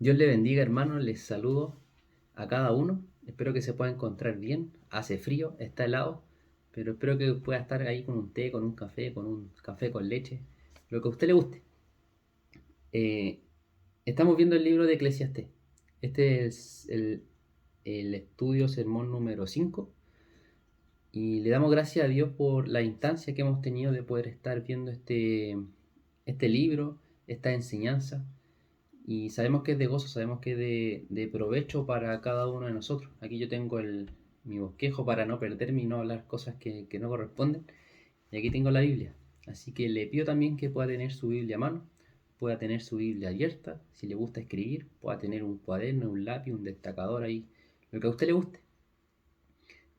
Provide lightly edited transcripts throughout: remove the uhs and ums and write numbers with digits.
Dios le bendiga, hermanos. Les saludo a cada uno. Espero que se pueda encontrar bien. Hace frío, está helado, pero espero que pueda estar ahí con un té, con un café con leche, lo que a usted le guste. Eh, Estamos viendo el libro de Eclesiastés. Este es el estudio sermón número 5 y le damos gracias a Dios por la instancia que hemos tenido de poder estar viendo este libro, esta enseñanza. Y sabemos que es de gozo, sabemos que es de provecho para cada uno de nosotros. Aquí yo tengo mi bosquejo para no perderme y no hablar cosas que no corresponden. Y aquí tengo la Biblia. Así que le pido también que pueda tener su Biblia a mano, pueda tener su Biblia abierta, si le gusta escribir, pueda tener un cuaderno, un lápiz, un destacador ahí, lo que a usted le guste.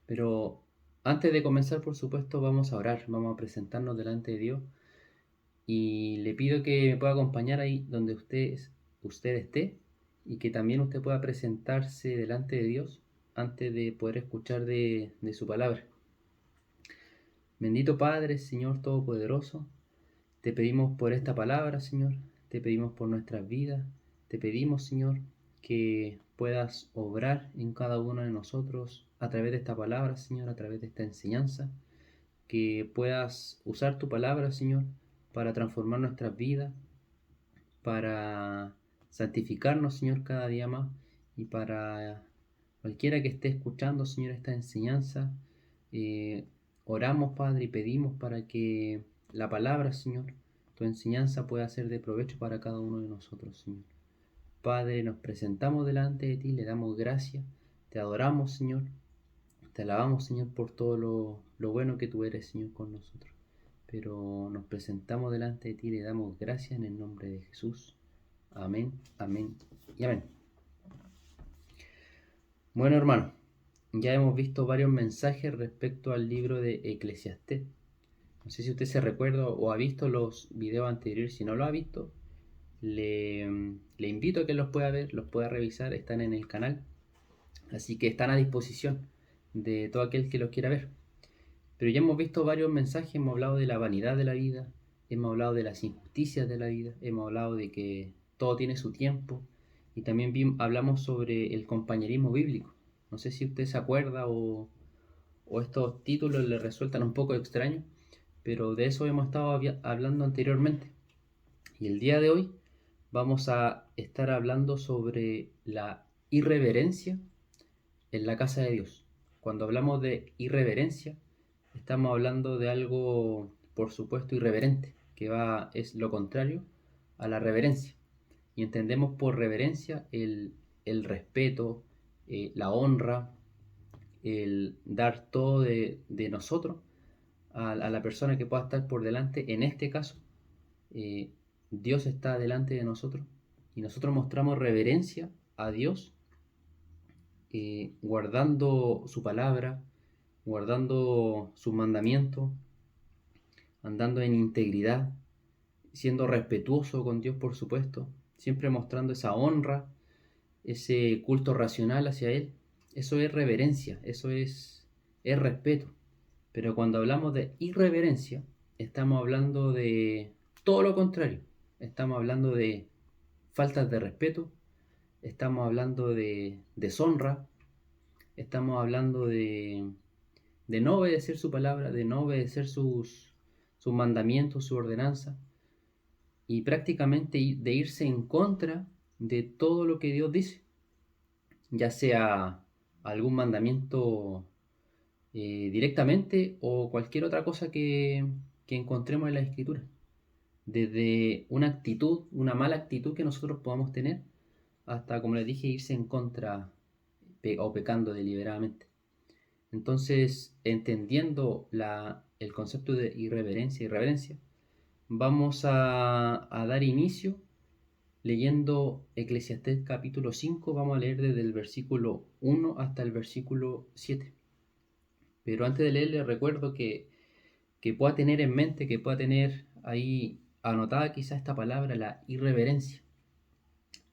Pero antes de comenzar, por supuesto, vamos a orar, vamos a presentarnos delante de Dios. Y le pido que me pueda acompañar ahí donde usted esté y que también usted pueda presentarse delante de Dios antes de poder escuchar de su palabra. Bendito Padre, Señor Todopoderoso, te pedimos por esta palabra, Señor, te pedimos por nuestras vidas, te pedimos, Señor, que puedas obrar en cada uno de nosotros a través de esta palabra, Señor, a través de esta enseñanza, que puedas usar tu palabra, Señor, para transformar nuestras vidas, para santificarnos, Señor, cada día más y para cualquiera que esté escuchando, Señor, esta enseñanza. eh, Oramos, Padre, y pedimos para que la palabra, Señor, tu enseñanza pueda ser de provecho para cada uno de nosotros, Señor. Padre, nos presentamos delante de ti, le damos gracias, te adoramos, Señor, te alabamos, Señor, por todo lo bueno que tú eres, Señor, con nosotros. Pero nos presentamos delante de ti, le damos gracias en el nombre de Jesús. Amén, amén y amén. Bueno, hermano, ya hemos visto varios mensajes respecto al libro de Eclesiastés. No sé si usted se recuerda o ha visto los videos anteriores. Si no lo ha visto, le invito a que los pueda ver, los pueda revisar. Están en el canal. Así que están a disposición de todo aquel que los quiera ver. Pero ya hemos visto varios mensajes. Hemos hablado de la vanidad de la vida. Hemos hablado de las injusticias de la vida. Hemos hablado de que todo tiene su tiempo. Y también hablamos sobre el compañerismo bíblico. No sé si usted se acuerda o estos títulos le resultan un poco extraños, pero de eso hemos estado hablando anteriormente. Y el día de hoy vamos a estar hablando sobre la irreverencia en la casa de Dios. Cuando hablamos de irreverencia, estamos hablando de algo, por supuesto, irreverente, es lo contrario a la reverencia. Y entendemos por reverencia el respeto, la honra, el dar todo de nosotros a la persona que pueda estar por delante. En este caso, eh, Dios está delante de nosotros y nosotros mostramos reverencia a Dios, guardando su palabra, guardando sus mandamientos, andando en integridad, siendo respetuoso con Dios, por supuesto, siempre mostrando esa honra, ese culto racional hacia Él. Eso es reverencia, es respeto. Pero cuando hablamos de irreverencia, estamos hablando de todo lo contrario. Estamos hablando de faltas de respeto, estamos hablando de deshonra, estamos hablando de no obedecer su palabra, de no obedecer sus mandamientos, su ordenanza, y prácticamente de irse en contra de todo lo que Dios dice, ya sea algún mandamiento directamente o cualquier otra cosa que encontremos en la escritura. Desde una actitud, una mala actitud que nosotros podamos tener, hasta, como les dije, irse en contra o pecando deliberadamente. Entonces, entendiendo el concepto de irreverencia y reverencia, vamos a dar inicio leyendo Eclesiastés capítulo 5. Vamos a leer desde el versículo 1 hasta el versículo 7. Pero antes de leer, les recuerdo que pueda tener en mente, que pueda tener ahí anotada quizá esta palabra, la irreverencia,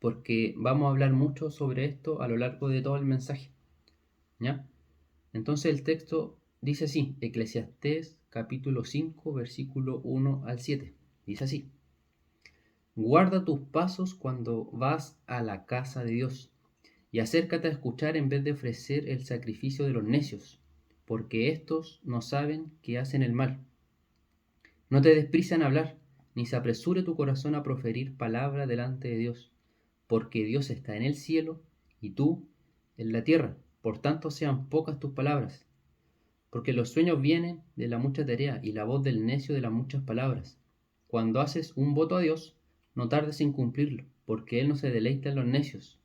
porque vamos a hablar mucho sobre esto a lo largo de todo el mensaje, ¿ya? Entonces el texto dice así, Eclesiastés capítulo 5, versículo 1 al 7, dice así: Guarda tus pasos cuando vas a la casa de Dios, y acércate a escuchar en vez de ofrecer el sacrificio de los necios, porque éstos no saben que hacen el mal. No te des prisa en hablar, ni se apresure tu corazón a proferir palabra delante de Dios, porque Dios está en el cielo y tú en la tierra. Por tanto, sean pocas tus palabras, porque los sueños vienen de la mucha tarea y la voz del necio de las muchas palabras. Cuando haces un voto a Dios, no tardes en cumplirlo, porque Él no se deleita en los necios.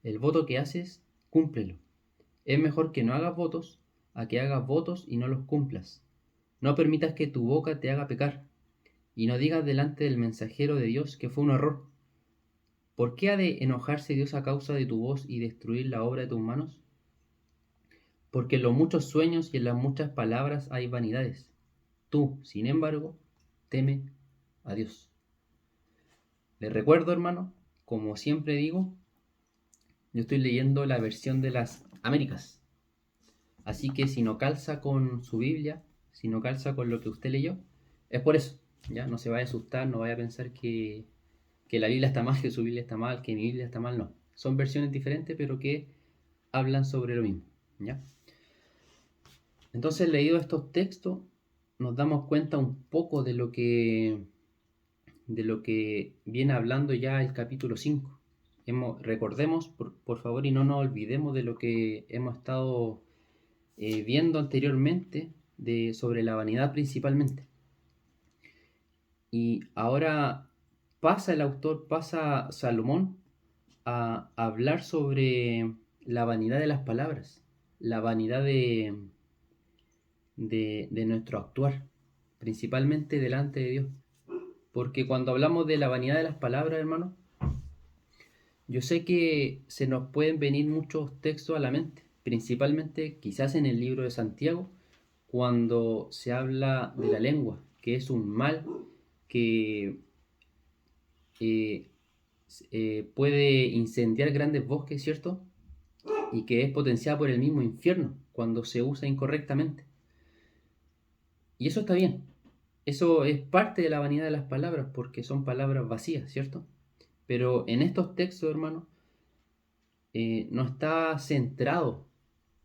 El voto que haces, cúmplelo. Es mejor que no hagas votos a que hagas votos y no los cumplas. No permitas que tu boca te haga pecar, y no digas delante del mensajero de Dios que fue un error. ¿Por qué ha de enojarse Dios a causa de tu voz y destruir la obra de tus manos? Porque en los muchos sueños y en las muchas palabras hay vanidades. Tú, sin embargo, teme a Dios. Les recuerdo, hermano, como siempre digo, yo estoy leyendo la versión de las Américas. Así que si no calza con su Biblia, si no calza con lo que usted leyó, es por eso. Ya no se vaya a asustar, no vaya a pensar que la Biblia está mal, que su Biblia está mal, que mi Biblia está mal, no. Son versiones diferentes, pero que hablan sobre lo mismo. ¿Ya? Entonces, leído estos textos, nos damos cuenta un poco de lo que viene hablando ya el capítulo 5. Recordemos, por favor, y no nos olvidemos de lo que hemos estado viendo anteriormente sobre la vanidad principalmente. Y ahora pasa Salomón a hablar sobre la vanidad de las palabras, la vanidad de nuestro actuar, principalmente delante de Dios. Porque cuando hablamos de la vanidad de las palabras, hermano, yo sé que se nos pueden venir muchos textos a la mente, principalmente quizás en el libro de Santiago, cuando se habla de la lengua, que es un mal que eh, puede incendiar grandes bosques, ¿cierto? Y que es potenciada por el mismo infierno cuando se usa incorrectamente. Y eso está bien. Eso es parte de la vanidad de las palabras porque son palabras vacías, ¿cierto? Pero en estos textos, hermano, no está centrado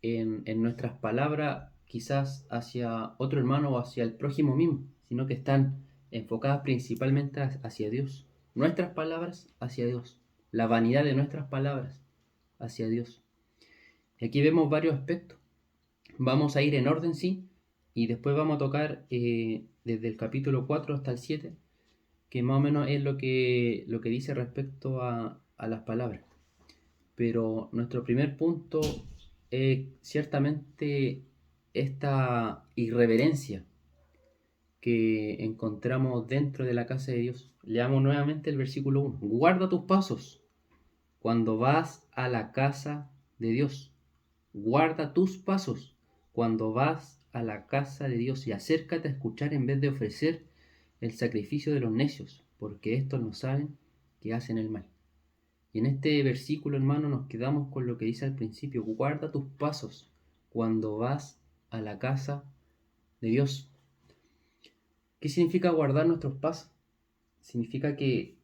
en nuestras palabras quizás hacia otro hermano o hacia el prójimo mismo, sino que están enfocadas principalmente hacia Dios. Nuestras palabras hacia Dios. La vanidad de nuestras palabras hacia Dios. Y aquí vemos varios aspectos. Vamos a ir en orden, sí, y después vamos a tocar desde el capítulo 4 hasta el 7, que más o menos es lo que dice respecto a las palabras. Pero nuestro primer punto es ciertamente esta irreverencia que encontramos dentro de la casa de Dios. Leamos nuevamente el versículo 1. Guarda tus pasos cuando vas a la casa de Dios. Guarda tus pasos cuando vas a la casa de Dios y acércate a escuchar en vez de ofrecer el sacrificio de los necios, porque estos no saben que hacen el mal. Y en este versículo, hermano, nos quedamos con lo que dice al principio: guarda tus pasos cuando vas a la casa de Dios. ¿Qué significa guardar nuestros pasos? Significa que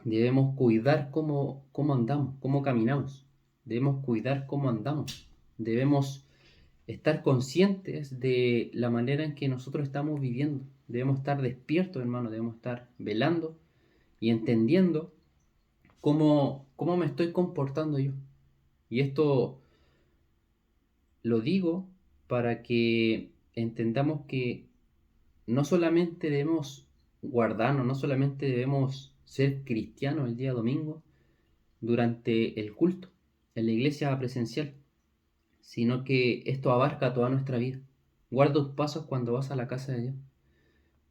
debemos cuidar cómo andamos, cómo caminamos. Debemos cuidar cómo andamos. Debemos estar conscientes de la manera en que nosotros estamos viviendo. Debemos estar despiertos, hermano. Debemos estar velando y entendiendo cómo me estoy comportando yo. Y esto lo digo para que entendamos que no solamente debemos guardarnos, no solamente debemos ser cristianos el día domingo durante el culto en la iglesia presencial, sino que esto abarca toda nuestra vida. Guarda tus pasos cuando vas a la casa de Dios.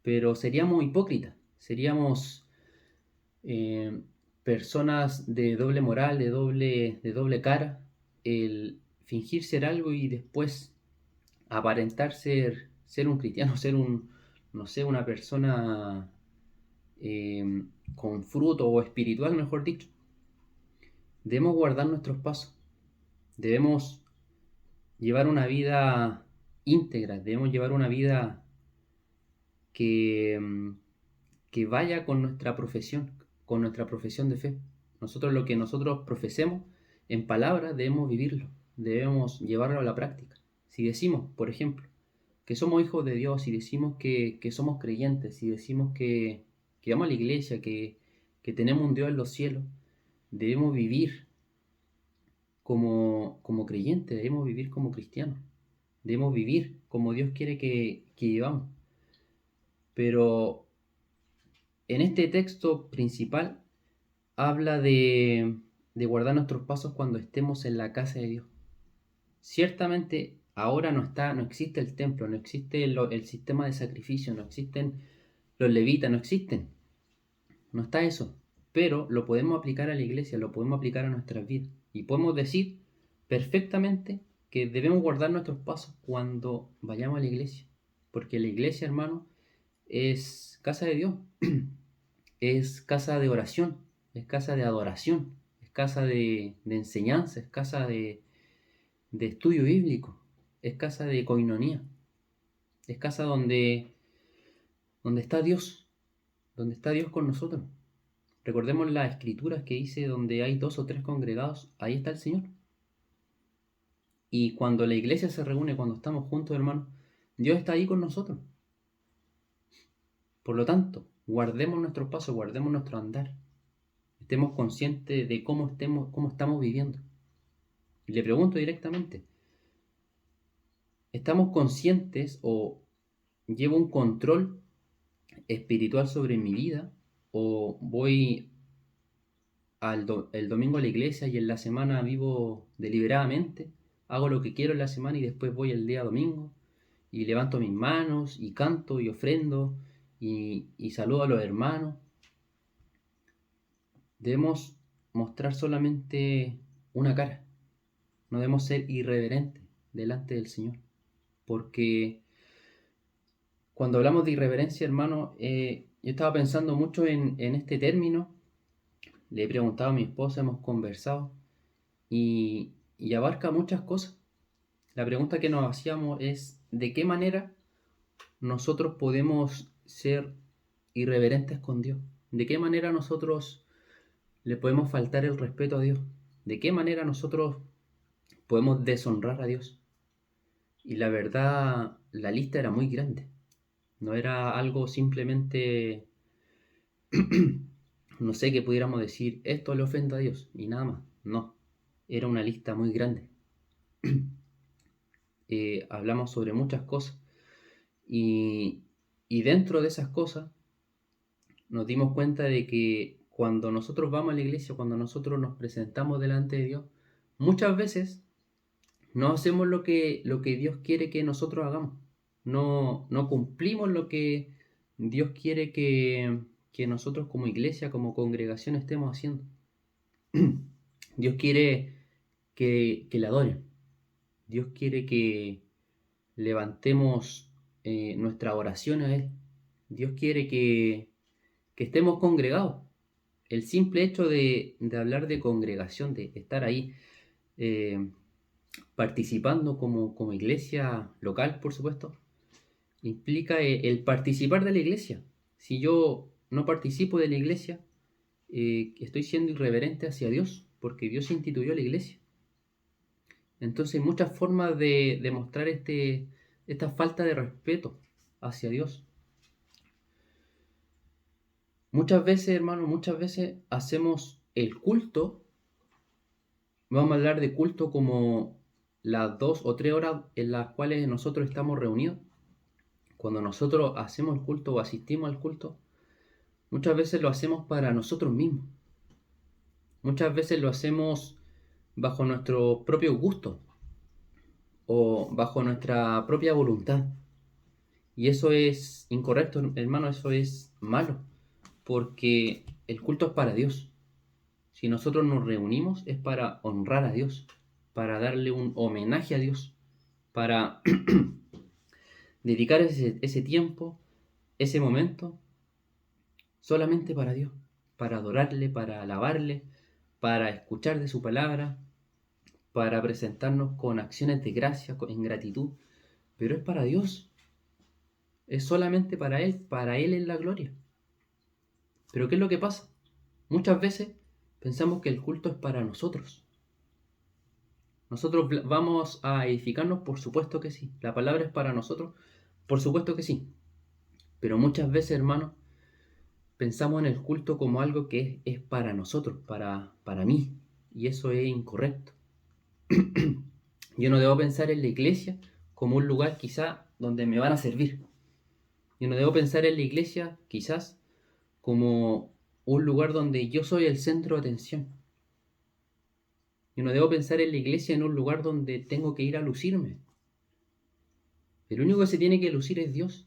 Pero seríamos hipócritas, seríamos eh, personas de doble moral, de doble cara, el fingir ser algo y después aparentar ser un cristiano, ser no sé, una persona con fruto o espiritual, mejor dicho. Debemos guardar nuestros pasos, debemos llevar una vida íntegra, debemos llevar una vida que, que vaya con nuestra profesión de fe. Lo que nosotros profesemos en palabras debemos vivirlo, debemos llevarlo a la práctica. Si decimos, por ejemplo, que somos hijos de Dios, si decimos que somos creyentes, si decimos que vamos a la iglesia, que tenemos un Dios en los cielos, debemos vivir como creyentes, debemos vivir como cristianos, debemos vivir como Dios quiere que vivamos. Pero en este texto principal habla de guardar nuestros pasos cuando estemos en la casa de Dios. Ciertamente ahora no existe el templo, no existe el sistema de sacrificio, no existen los levitas, no existen. No está eso. Pero lo podemos aplicar a la iglesia, lo podemos aplicar a nuestras vidas. Y podemos decir perfectamente que debemos guardar nuestros pasos cuando vayamos a la iglesia. Porque la iglesia, hermano, es casa de Dios. Es casa de oración, es casa de adoración, es casa de enseñanza, es casa de estudio bíblico, es casa de coinonía, es casa donde está Dios con nosotros. Recordemos las escrituras que dice: donde hay 2 o 3 congregados, ahí está el Señor. Y cuando la iglesia se reúne, cuando estamos juntos, hermanos, Dios está ahí con nosotros. Por lo tanto, guardemos nuestros pasos, guardemos nuestro andar. Estemos conscientes de cómo estamos viviendo. Y le pregunto directamente: ¿estamos conscientes o llevo un control espiritual sobre mi vida? ¿O voy el domingo a la iglesia y en la semana vivo deliberadamente? Hago lo que quiero en la semana y después voy el día domingo y levanto mis manos y canto y ofrendo y saludo a los hermanos. Debemos mostrar solamente una cara. No debemos ser irreverentes delante del Señor. Porque cuando hablamos de irreverencia, hermano, yo estaba pensando mucho en este término. Le he preguntado a mi esposa, hemos conversado y abarca muchas cosas. La pregunta que nos hacíamos es: ¿de qué manera nosotros podemos ser irreverentes con Dios? ¿De qué manera nosotros le podemos faltar el respeto a Dios? ¿De qué manera nosotros podemos deshonrar a Dios? Y la verdad, la lista era muy grande. No era algo simplemente, no sé, que pudiéramos decir esto le ofende a Dios y nada más. No, era una lista muy grande. Hablamos sobre muchas cosas y dentro de esas cosas nos dimos cuenta de que cuando nosotros vamos a la iglesia, cuando nosotros nos presentamos delante de Dios, muchas veces no hacemos lo que Dios quiere que nosotros hagamos. No cumplimos lo que Dios quiere que nosotros como iglesia, como congregación estemos haciendo. Dios quiere que le adoren. Dios quiere que levantemos nuestra oración a Él. Dios quiere que estemos congregados. El simple hecho de hablar de congregación, de estar ahí participando como iglesia local, por supuesto, implica el participar de la iglesia. Si yo no participo de la iglesia, estoy siendo irreverente hacia Dios, porque Dios instituyó la iglesia. Entonces hay muchas formas de demostrar esta falta de respeto hacia Dios. Muchas veces, hermano, hacemos el culto. Vamos a hablar de culto como las 2 o 3 horas en las cuales nosotros estamos reunidos. Cuando nosotros hacemos el culto o asistimos al culto, muchas veces lo hacemos para nosotros mismos. Muchas veces lo hacemos bajo nuestro propio gusto o bajo nuestra propia voluntad. Y eso es incorrecto, hermano, eso es malo, porque el culto es para Dios. Si nosotros nos reunimos es para honrar a Dios, para darle un homenaje a Dios, para dedicar ese tiempo, ese momento, solamente para Dios, para adorarle, para alabarle, para escuchar de su palabra, para presentarnos con acciones de gracia, en gratitud, pero es para Dios, es solamente para Él es la gloria. Pero ¿qué es lo que pasa? Muchas veces pensamos que el culto es para nosotros. Nosotros vamos a edificarnos, por supuesto que sí. La palabra es para nosotros, por supuesto que sí. Pero muchas veces, hermanos, pensamos en el culto como algo que es para nosotros, para mí. Y eso es incorrecto. Yo no debo pensar en la iglesia como un lugar quizá donde me van a servir. Yo no debo pensar en la iglesia quizás como un lugar donde yo soy el centro de atención. Yo no debo pensar en la iglesia en un lugar donde tengo que ir a lucirme. El único que se tiene que lucir es Dios.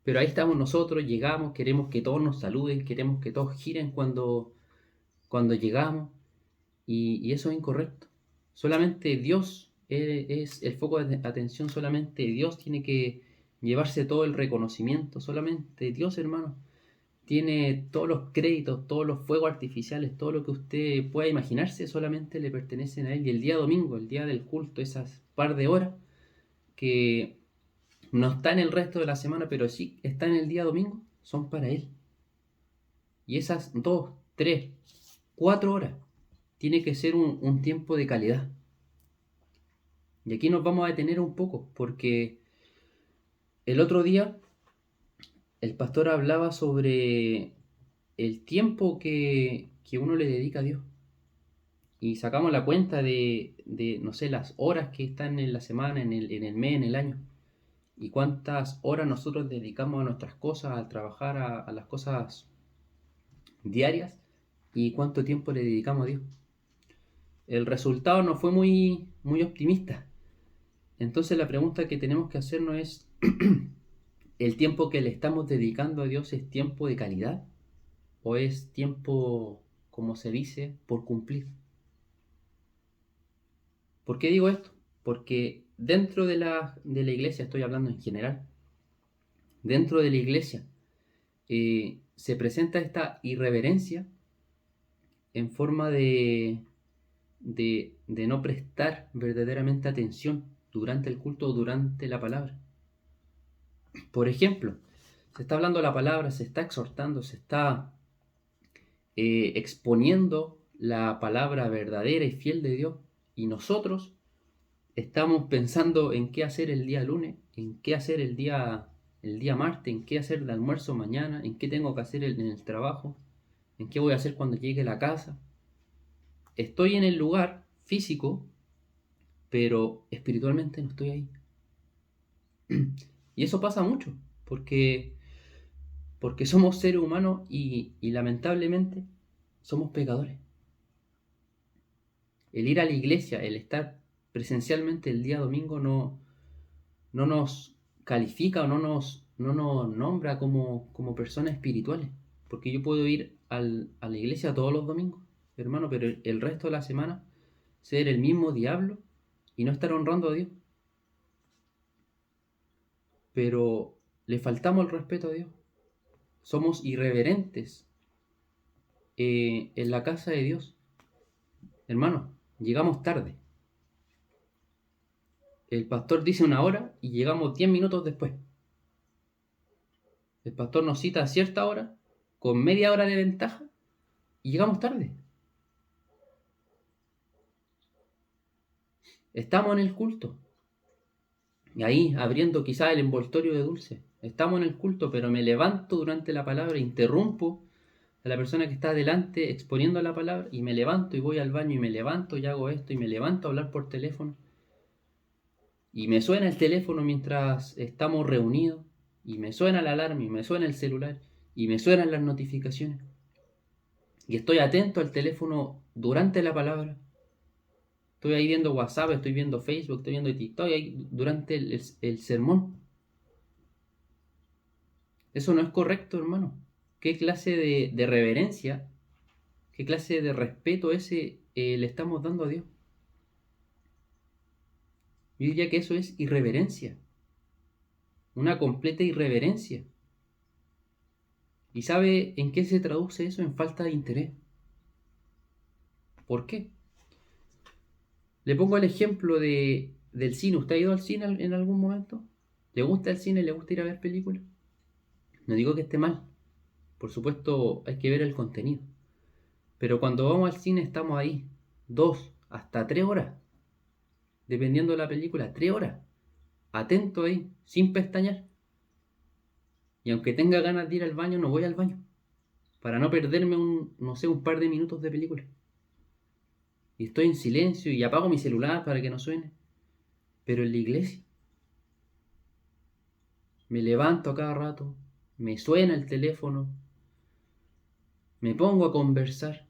Pero ahí estamos nosotros, llegamos, queremos que todos nos saluden, queremos que todos giren cuando llegamos. Y eso es incorrecto. Solamente Dios es el foco de atención, solamente Dios tiene que llevarse todo el reconocimiento, solamente Dios, hermano, tiene todos los créditos, todos los fuegos artificiales, todo lo que usted pueda imaginarse, solamente le pertenecen a Él. Y el día domingo, el día del culto, esas par de horas que no está en el resto de la semana, pero sí está en el día domingo, son para Él. Y esas 2, 3, 4 horas tiene que ser un tiempo de calidad. Y aquí nos vamos a detener un poco, porque el otro día el pastor hablaba sobre el tiempo que uno le dedica a Dios. Y sacamos la cuenta de, no sé, las horas que están en la semana, en el mes, en el año. Y cuántas horas nosotros dedicamos a nuestras cosas, al trabajar, a las cosas diarias. Y cuánto tiempo le dedicamos a Dios. El resultado no fue muy optimista. Entonces la pregunta que tenemos que hacernos es, ¿el tiempo que le estamos dedicando a Dios es tiempo de calidad? ¿O es tiempo, como se dice, por cumplir? ¿Por qué digo esto? Porque dentro de la iglesia, estoy hablando en general, dentro de la iglesia se presenta esta irreverencia en forma de no prestar verdaderamente atención durante el culto o durante la palabra. Por ejemplo, se está hablando la palabra, se está exhortando, se está exponiendo la palabra verdadera y fiel de Dios, y nosotros estamos pensando en qué hacer el día lunes, en qué hacer el día martes, en qué hacer de almuerzo mañana, en qué tengo que hacer en el trabajo, en qué voy a hacer cuando llegue a la casa. Estoy en el lugar físico, pero espiritualmente no estoy ahí. Y eso pasa mucho, porque somos seres humanos y lamentablemente somos pecadores. El ir a la iglesia, el estar presencialmente el día domingo no nos califica o no nos nombra como personas espirituales. Porque yo puedo ir a la iglesia todos los domingos, hermano, pero el resto de la semana ser el mismo diablo y no estar honrando a Dios. Pero le faltamos el respeto a Dios. Somos irreverentes en la casa de Dios. Hermano, llegamos tarde. El pastor dice una hora y llegamos 10 minutos después. El pastor nos cita a cierta hora, con media hora de ventaja, y llegamos tarde. Estamos en el culto. Y ahí, abriendo quizás el envoltorio de dulce. Estamos en el culto, pero me levanto durante la palabra, interrumpo a la persona que está adelante exponiendo la palabra, y me levanto y voy al baño, y me levanto y hago esto, y me levanto a hablar por teléfono. Y me suena el teléfono mientras estamos reunidos, y me suena la alarma, y me suena el celular, y me suenan las notificaciones. Y estoy atento al teléfono durante la palabra. Estoy ahí viendo WhatsApp, estoy viendo Facebook, estoy viendo TikTok ahí durante el sermón. Eso no es correcto, hermano. ¿Qué clase de reverencia, qué clase de respeto ese le estamos dando a Dios? Yo diría que eso es irreverencia. Una completa irreverencia. ¿Y sabe en qué se traduce eso? En falta de interés. ¿Por qué? Le pongo el ejemplo del cine. ¿Usted ha ido al cine en algún momento? ¿Le gusta el cine? ¿Le gusta ir a ver películas? No digo que esté mal, por supuesto hay que ver el contenido. Pero cuando vamos al cine estamos ahí 2 hasta 3 horas, dependiendo de la película, 3 horas, atento ahí, sin pestañear. Y aunque tenga ganas de ir al baño, no voy al baño, para no perderme no sé, un par de minutos de película. Y estoy en silencio y apago mi celular para que no suene. Pero en la iglesia me levanto a cada rato, me suena el teléfono, me pongo a conversar.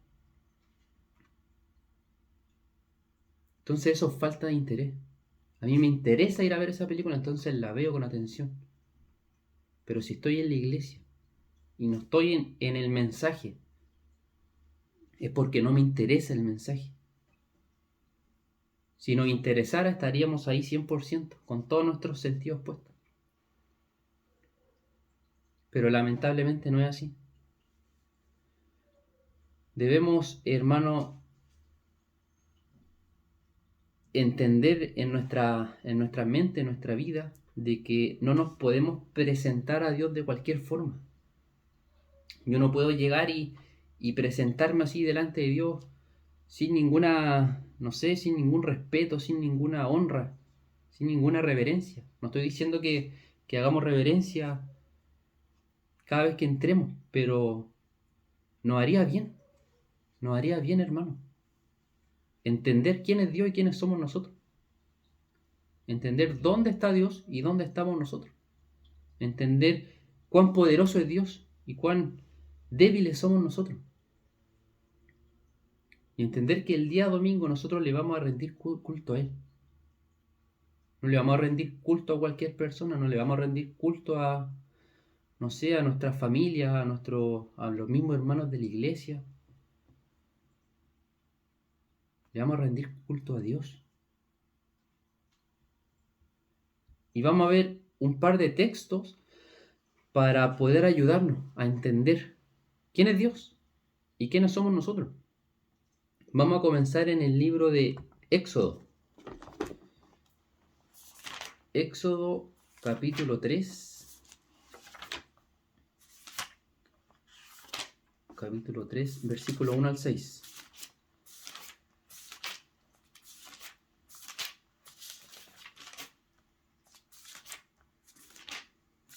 Entonces eso es falta de interés. A mí me interesa ir a ver esa película, entonces la veo con atención. Pero si estoy en la iglesia y no estoy en el mensaje, es porque no me interesa el mensaje. Si nos interesara, estaríamos ahí 100%, con todos nuestros sentidos puestos. Pero lamentablemente no es así. Debemos, hermano, entender en nuestra mente, en nuestra vida, de que no nos podemos presentar a Dios de cualquier forma. Yo no puedo llegar y presentarme así delante de Dios sin ninguna, no sé, sin ningún respeto, sin ninguna honra, sin ninguna reverencia. No estoy diciendo que hagamos reverencia cada vez que entremos, pero nos haría bien, hermano, entender quién es Dios y quiénes somos nosotros. Entender dónde está Dios y dónde estamos nosotros. Entender cuán poderoso es Dios y cuán débiles somos nosotros. Y entender que el día domingo nosotros le vamos a rendir culto a Él. No le vamos a rendir culto a cualquier persona, no le vamos a rendir culto a, no sé, a nuestra familia, a los mismos hermanos de la iglesia. Le vamos a rendir culto a Dios. Y vamos a ver un par de textos para poder ayudarnos a entender quién es Dios y quiénes somos nosotros. Vamos a comenzar en el libro de Éxodo. Éxodo capítulo 3. Capítulo 3, versículo 1 al 6.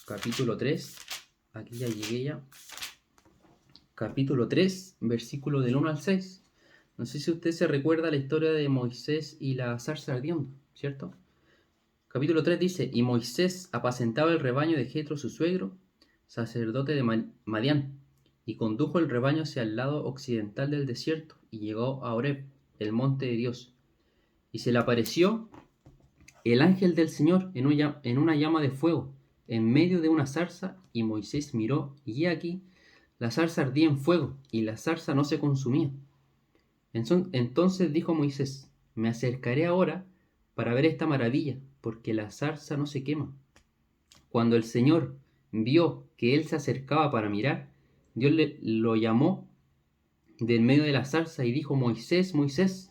Capítulo 3, aquí ya llegué ya. Capítulo 3, versículo del 1 al 6. No sé si usted se recuerda la historia de Moisés y la zarza ardiendo, ¿cierto? Capítulo 3 dice: Y Moisés apacentaba el rebaño de Jetro su suegro, sacerdote de Madián, y condujo el rebaño hacia el lado occidental del desierto, y llegó a Horeb, el monte de Dios. Y se le apareció el ángel del Señor en una llama de fuego, en medio de una zarza, y Moisés miró, y he aquí, la zarza ardía en fuego, y la zarza no se consumía. Entonces dijo Moisés: Me acercaré ahora para ver esta maravilla, porque la zarza no se quema. Cuando el Señor vio que él se acercaba para mirar, Dios lo llamó del medio de la zarza y dijo: Moisés, Moisés.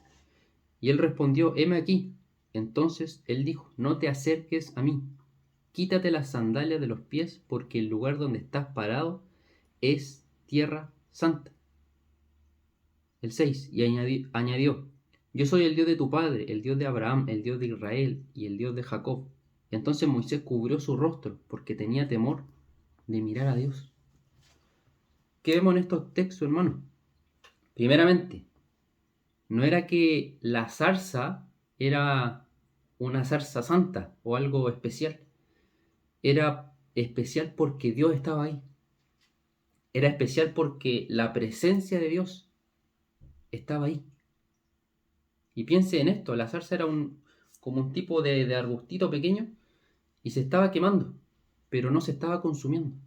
Y él respondió: heme aquí. Entonces él dijo: no te acerques a mí, quítate las sandalias de los pies, porque el lugar donde estás parado es tierra santa. El 6, y añadió: yo soy el Dios de tu padre, el Dios de Abraham, el Dios de Israel y el Dios de Jacob. Entonces Moisés cubrió su rostro, porque tenía temor de mirar a Dios. ¿Qué vemos en estos textos, hermano? Primeramente, no era que la zarza era una zarza santa o algo especial. Era especial porque Dios estaba ahí. Era especial porque la presencia de Dios estaba ahí. Y piense en esto: la zarza era como un tipo de arbustito pequeño y se estaba quemando, pero no se estaba consumiendo.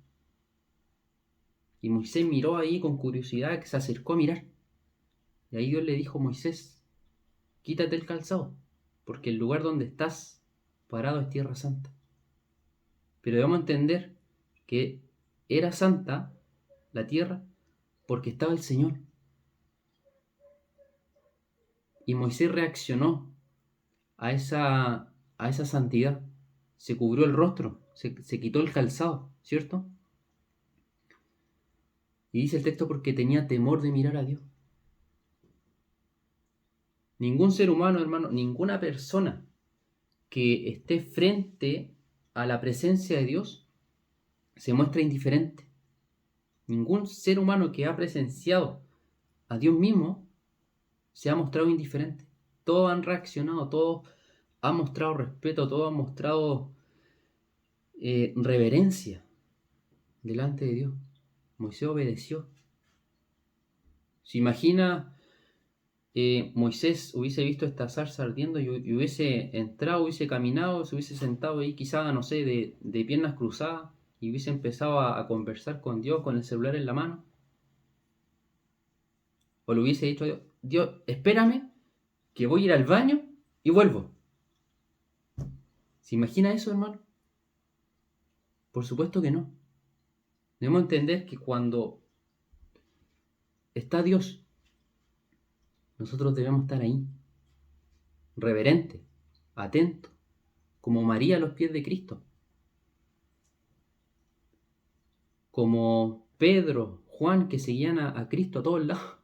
Y Moisés miró ahí con curiosidad, que se acercó a mirar. Y ahí Dios le dijo: Moisés, quítate el calzado, porque el lugar donde estás parado es tierra santa. Pero debemos entender que era santa la tierra porque estaba el Señor. Y Moisés reaccionó a esa santidad. Se cubrió el rostro, se quitó el calzado, ¿cierto? Y dice el texto porque tenía temor de mirar a Dios. Ningún ser humano, hermano, ninguna persona que esté frente a la presencia de Dios se muestra indiferente. Ningún ser humano que ha presenciado a Dios mismo se ha mostrado indiferente. Todos han reaccionado, todos han mostrado respeto, todos han mostrado reverencia delante de Dios. Moisés obedeció. ¿Se imagina Moisés hubiese visto esta zarza ardiendo y hubiese entrado, hubiese caminado, se hubiese sentado ahí quizá, no sé, de piernas cruzadas y hubiese empezado a conversar con Dios con el celular en la mano? ¿O le hubiese dicho a Dios, Dios, espérame, que voy a ir al baño y vuelvo? ¿Se imagina eso, hermano? Por supuesto que no. Debemos entender que cuando está Dios, nosotros debemos estar ahí, reverente, atento, como María a los pies de Cristo, como Pedro, Juan, que seguían a Cristo a todos lados.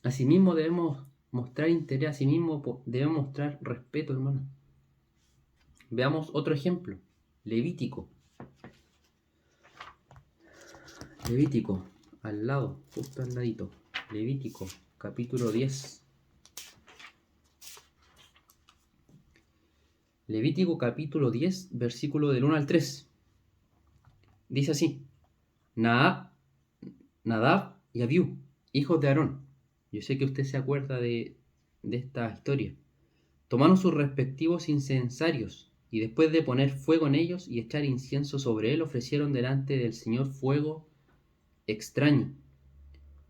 Asimismo debemos mostrar interés, asimismo debemos mostrar respeto, hermano. Veamos otro ejemplo, Levítico. Levítico, al lado, justo al ladito. Levítico, capítulo 10. Levítico, capítulo 10, versículo del 1 al 3. Dice así: Nadab y Abiú, hijos de Aarón. Yo sé que usted se acuerda de esta historia. Tomaron sus respectivos incensarios y después de poner fuego en ellos y echar incienso sobre él, ofrecieron delante del Señor fuego extraño,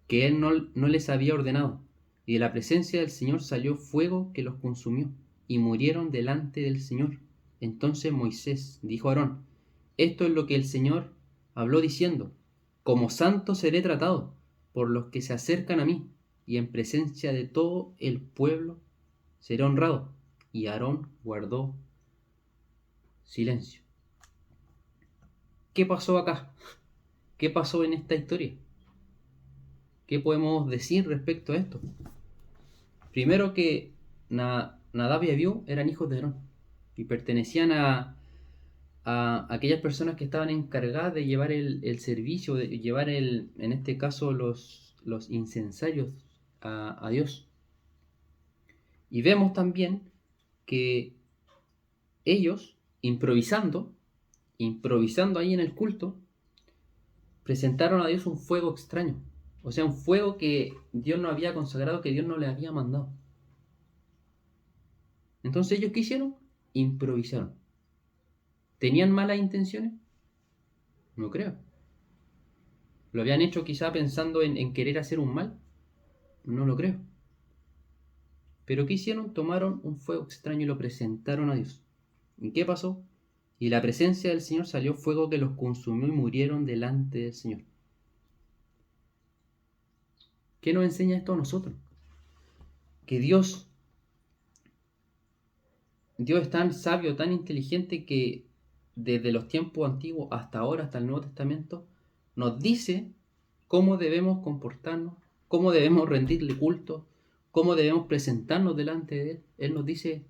que él no les había ordenado. Y de la presencia del Señor salió fuego que los consumió, y murieron delante del Señor. Entonces Moisés dijo a Aarón: Esto es lo que el Señor habló diciendo: Como santo seré tratado por los que se acercan a mí, y en presencia de todo el pueblo seré honrado. Y Aarón guardó silencio. ¿Qué pasó acá? ¿Qué pasó en esta historia? ¿Qué podemos decir respecto a esto? Primero que Nadab y Abiú eran hijos de Aarón y pertenecían a aquellas personas que estaban encargadas de llevar el servicio, de llevar en este caso los incensarios a Dios. Y vemos también que ellos, improvisando ahí en el culto, presentaron a Dios un fuego extraño. O sea, un fuego que Dios no había consagrado, que Dios no les había mandado. Entonces, ¿ellos qué hicieron? Improvisaron. ¿Tenían malas intenciones? No creo. ¿Lo habían hecho quizá pensando en querer hacer un mal? No lo creo. ¿Pero qué hicieron? Tomaron un fuego extraño y lo presentaron a Dios. ¿Y qué pasó? Y la presencia del Señor salió fuego que los consumió y murieron delante del Señor. ¿Qué nos enseña esto a nosotros? Que Dios es tan sabio, tan inteligente, que desde los tiempos antiguos hasta ahora, hasta el Nuevo Testamento, nos dice cómo debemos comportarnos, cómo debemos rendirle culto, cómo debemos presentarnos delante de Él. Él nos dice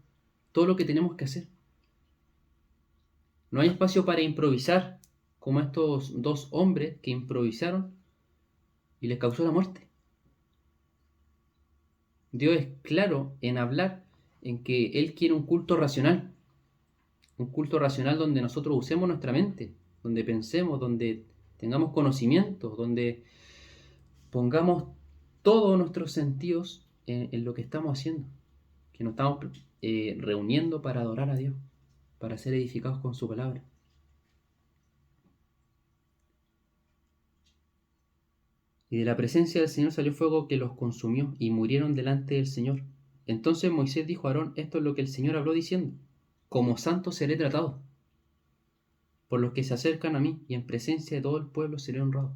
todo lo que tenemos que hacer. No hay espacio para improvisar, como estos dos hombres que improvisaron y les causó la muerte. Dios es claro en hablar en que Él quiere un culto racional donde nosotros usemos nuestra mente, donde pensemos, donde tengamos conocimiento, donde pongamos todos nuestros sentidos en lo que estamos haciendo, que nos estamos reuniendo para adorar a Dios, para ser edificados con su palabra. Y de la presencia del Señor salió fuego que los consumió y murieron delante del Señor. Entonces Moisés dijo a Aarón: Esto es lo que el Señor habló diciendo: Como santo seré tratado por los que se acercan a mí, y en presencia de todo el pueblo seré honrado.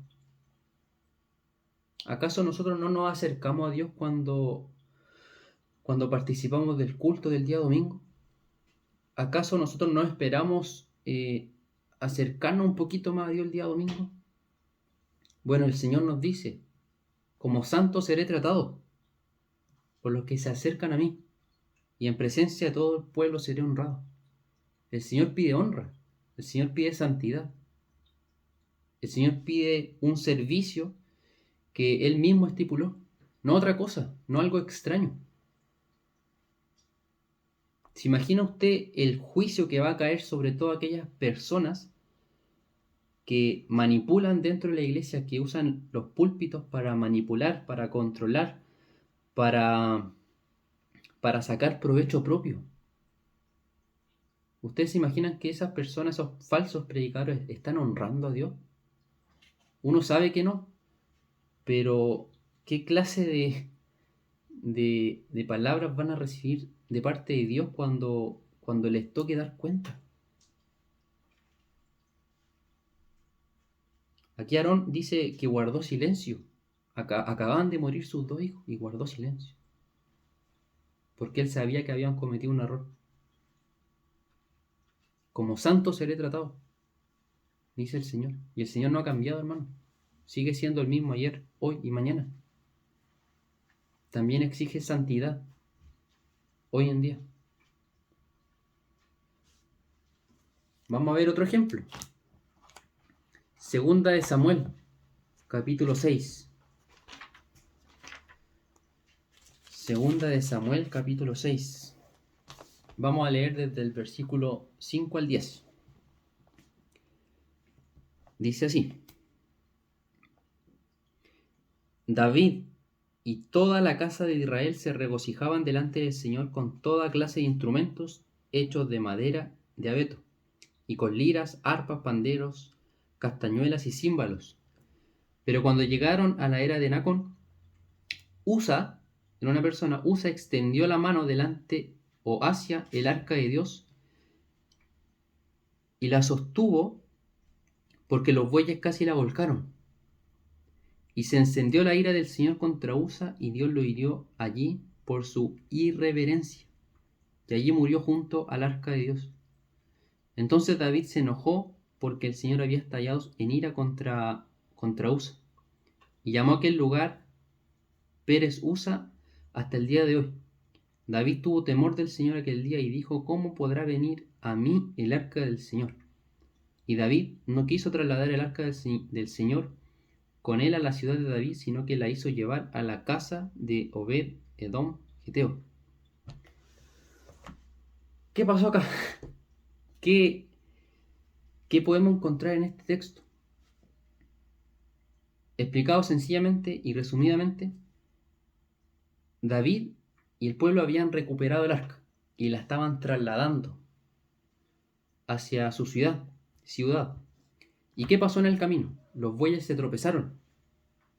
¿Acaso nosotros no nos acercamos a Dios cuando participamos del culto del día domingo? ¿Acaso nosotros no esperamos acercarnos un poquito más a Dios el día domingo? Bueno, el Señor nos dice, como santo seré tratado por los que se acercan a mí, y en presencia de todo el pueblo seré honrado. El Señor pide honra, el Señor pide santidad, el Señor pide un servicio que Él mismo estipuló, no otra cosa, no algo extraño. ¿Se imagina usted el juicio que va a caer sobre todas aquellas personas que manipulan dentro de la iglesia, que usan los púlpitos para manipular, para controlar, para, para sacar provecho propio? ¿Ustedes se imaginan que esas personas, esos falsos predicadores, están honrando a Dios? Uno sabe que no, pero ¿qué clase de palabras van a recibir de parte de Dios cuando les toque dar cuenta? Aquí Aarón dice que guardó silencio. Acababan de morir sus dos hijos y guardó silencio. Porque él sabía que habían cometido un error. Como santo seré tratado, dice el Señor. Y el Señor no ha cambiado, hermano. Sigue siendo el mismo ayer, hoy y mañana. También exige santidad hoy en día. Vamos a ver otro ejemplo. Segunda de Samuel, capítulo 6. Segunda de Samuel, capítulo 6. Vamos a leer desde el versículo 5 al 10. Dice así: David y toda la casa de Israel se regocijaban delante del Señor con toda clase de instrumentos hechos de madera de abeto, y con liras, arpas, panderos, castañuelas y címbalos. Pero cuando llegaron a la era de Nacón, Usa, en una persona, Usa extendió la mano delante o hacia el arca de Dios y la sostuvo porque los bueyes casi la volcaron. Y se encendió la ira del Señor contra Usa y Dios lo hirió allí por su irreverencia. Y allí murió junto al arca de Dios. Entonces David se enojó porque el Señor había estallado en ira contra Usa. Y llamó a aquel lugar Pérez Usa hasta el día de hoy. David tuvo temor del Señor aquel día y dijo: ¿Cómo podrá venir a mí el arca del Señor? Y David no quiso trasladar el arca del Señor con él a la ciudad de David, sino que la hizo llevar a la casa de Obed Edom Geteo. ¿Qué pasó acá? ¿Qué podemos encontrar en este texto? Explicado sencillamente y resumidamente, David y el pueblo habían recuperado el arca y la estaban trasladando hacia su ciudad. ¿Y qué pasó en el camino? Los bueyes se tropezaron.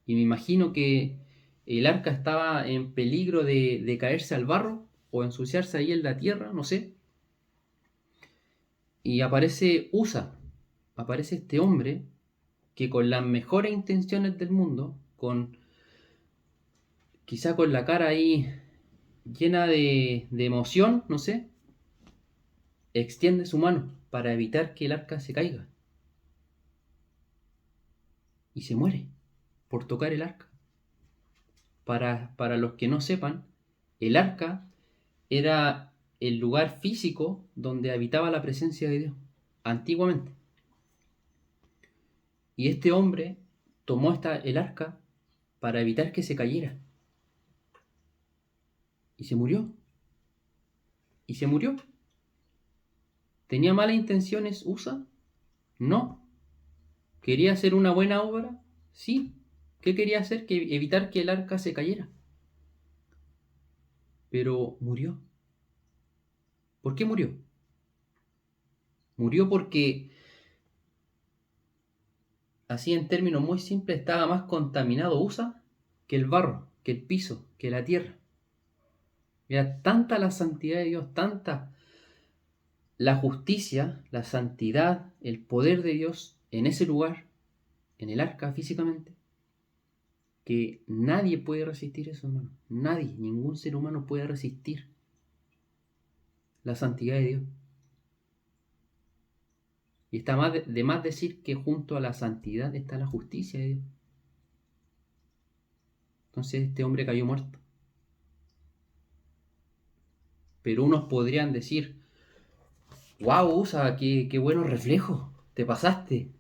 Y me imagino que el arca estaba en peligro de caerse al barro o ensuciarse ahí en la tierra, no sé. Y aparece Usa, aparece este hombre que con las mejores intenciones del mundo, quizá con la cara ahí llena de emoción, no sé, extiende su mano para evitar que el arca se caiga. Y se muere por tocar el arca. Para los que no sepan, el arca era el lugar físico donde habitaba la presencia de Dios, antiguamente. Y este hombre tomó el arca para evitar que se cayera. Y se murió. Y se murió. ¿Tenía malas intenciones Usa? No. ¿Quería hacer una buena obra? Sí. ¿Qué quería hacer? Evitar que el arca se cayera. Pero murió. ¿Por qué murió? Murió porque, así en términos muy simples, estaba más contaminado Usa que el barro, que el piso, que la tierra. Era tanta la santidad de Dios, tanta la justicia, la santidad, el poder de Dios en ese lugar, en el arca físicamente, que nadie puede resistir eso, hermano. Nadie, ningún ser humano puede resistir la santidad de Dios. Y está de más decir que junto a la santidad está la justicia de Dios. Entonces este hombre cayó muerto. Pero unos podrían decir, wow, Usa, qué buenos reflejos, te pasaste.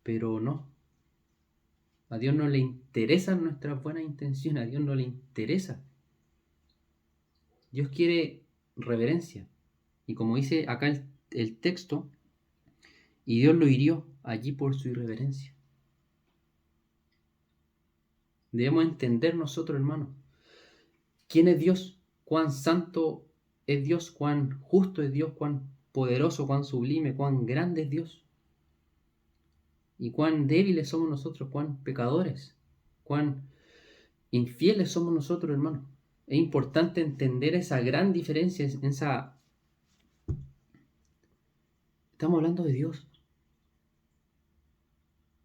Pero no, a Dios no le interesan nuestras buenas intenciones, a Dios no le interesa. Dios quiere reverencia. Y como dice acá el texto, y Dios lo hirió allí por su irreverencia. Debemos entender nosotros, hermanos, quién es Dios, cuán santo es Dios, cuán justo es Dios, cuán poderoso, cuán sublime, cuán grande es Dios. Y cuán débiles somos nosotros, cuán pecadores, cuán infieles somos nosotros, hermanos. Es importante entender esa gran diferencia, Estamos hablando de Dios.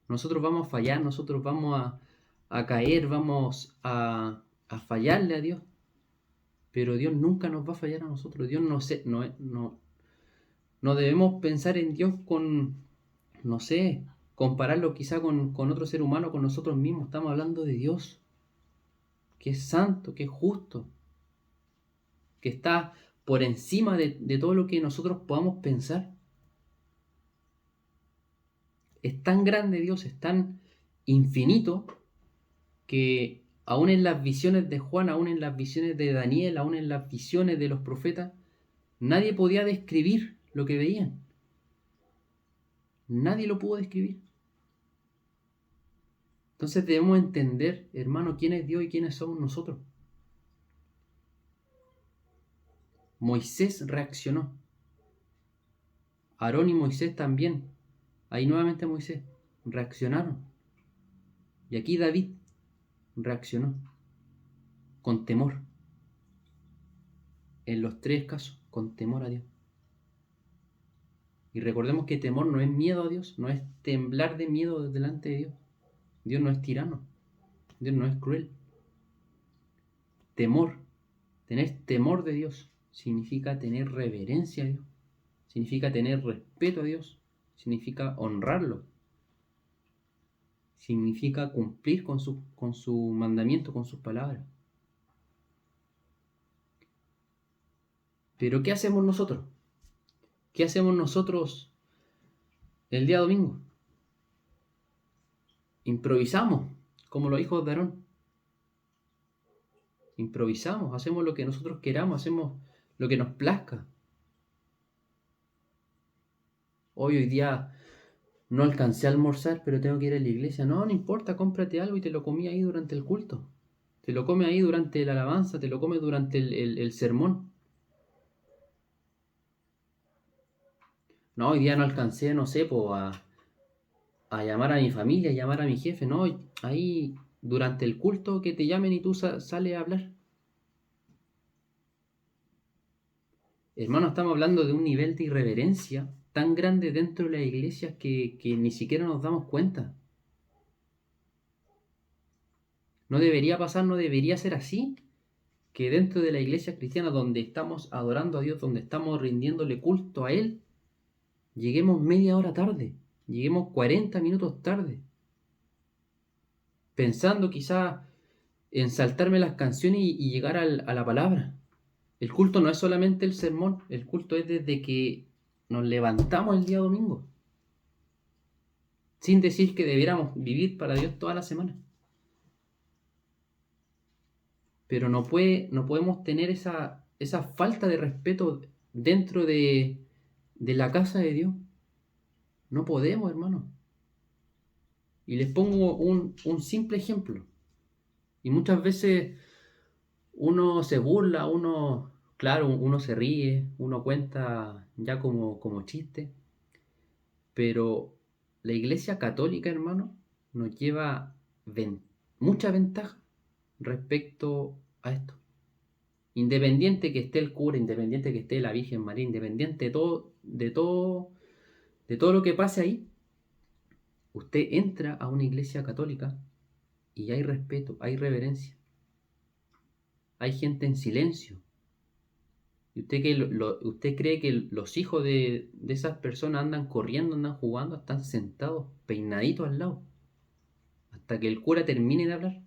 Nosotros vamos a fallar, nosotros vamos a caer, vamos a fallarle a Dios. Pero Dios nunca nos va a fallar a nosotros. Dios no debemos pensar en Dios con, no sé, compararlo quizá con otro ser humano, con nosotros mismos. Estamos hablando de Dios, que es santo, que es justo, que está por encima de todo lo que nosotros podamos pensar. Es tan grande Dios, es tan infinito, que aún en las visiones de Juan, aún en las visiones de Daniel, aún en las visiones de los profetas, nadie podía describir lo que veían. Nadie lo pudo describir. Entonces debemos entender, hermano, quién es Dios y quiénes somos nosotros. Moisés reaccionó. Aarón y Moisés también. Ahí nuevamente Moisés. Reaccionaron. Y aquí David reaccionó. Con temor. En los tres casos, con temor a Dios. Y recordemos que temor no es miedo a Dios, no es temblar de miedo delante de Dios. Dios no es tirano. Dios no es cruel. Temor. Tener temor de Dios significa tener reverencia a Dios. Significa tener respeto a Dios. Significa honrarlo. Significa cumplir con su mandamiento, con sus palabras. Pero ¿qué hacemos nosotros? ¿Qué hacemos nosotros el día domingo? Improvisamos, como los hijos de Aarón. Improvisamos, hacemos lo que nosotros queramos, hacemos lo que nos plazca. Hoy día no alcancé a almorzar, pero tengo que ir a la iglesia. No importa, cómprate algo y te lo comí ahí durante el culto. Te lo come ahí durante la alabanza, te lo come durante el sermón. No, hoy día no alcancé, no sé, a llamar a mi familia, a llamar a mi jefe. No, ahí durante el culto que te llamen y tú sales a hablar. Hermano, estamos hablando de un nivel de irreverencia tan grande dentro de las iglesias que ni siquiera nos damos cuenta. No debería pasar, no debería ser así, que dentro de la iglesia cristiana donde estamos adorando a Dios, donde estamos rindiéndole culto a Él, lleguemos media hora tarde, lleguemos 40 minutos tarde, pensando quizá en saltarme las canciones y llegar a la palabra. El culto no es solamente el sermón, el culto es desde que nos levantamos el día domingo, sin decir que debiéramos vivir para Dios toda la semana. Pero no podemos tener esa falta de respeto dentro de la casa de Dios. No podemos, hermano. Y les pongo un simple ejemplo. Y muchas veces uno se burla, claro, uno se ríe, uno cuenta ya como chiste. Pero la iglesia católica, hermano, nos lleva mucha ventaja respecto a esto. Independiente que esté el cura, independiente que esté la Virgen María, independiente de todo lo que pase ahí, usted entra a una iglesia católica y hay respeto, hay reverencia, hay gente en silencio. ¿Y usted cree que los hijos de esas personas andan corriendo, andan jugando, están sentados, peinaditos al lado? hasta que el cura termine de hablar.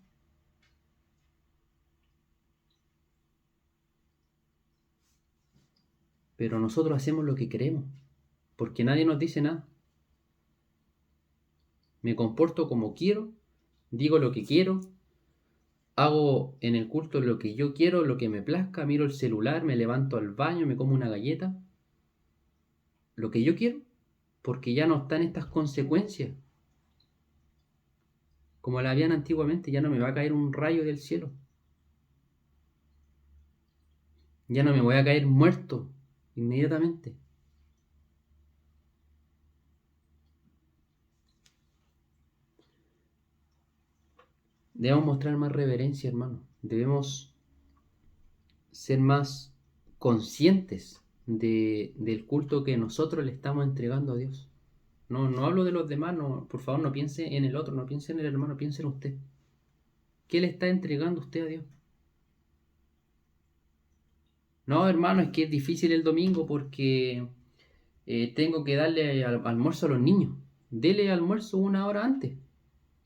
Pero nosotros hacemos lo que queremos, porque nadie nos dice nada. Me comporto como quiero, digo lo que quiero, hago en el culto lo que yo quiero, lo que me plazca, miro el celular, me levanto al baño, me como una galleta, lo que yo quiero, porque ya no están estas consecuencias como la habían antiguamente. Ya no me va a caer un rayo del cielo, ya no me voy a caer muerto inmediatamente. Debemos mostrar más reverencia, hermano. Debemos ser más conscientes del culto que nosotros le estamos entregando a Dios. No hablo de los demás, no, por favor no piense en el otro, no piense en el hermano, piense en usted. ¿Qué le está entregando usted a Dios? No, hermano, es que es difícil el domingo porque tengo que darle almuerzo a los niños. Dele almuerzo 1 hora antes,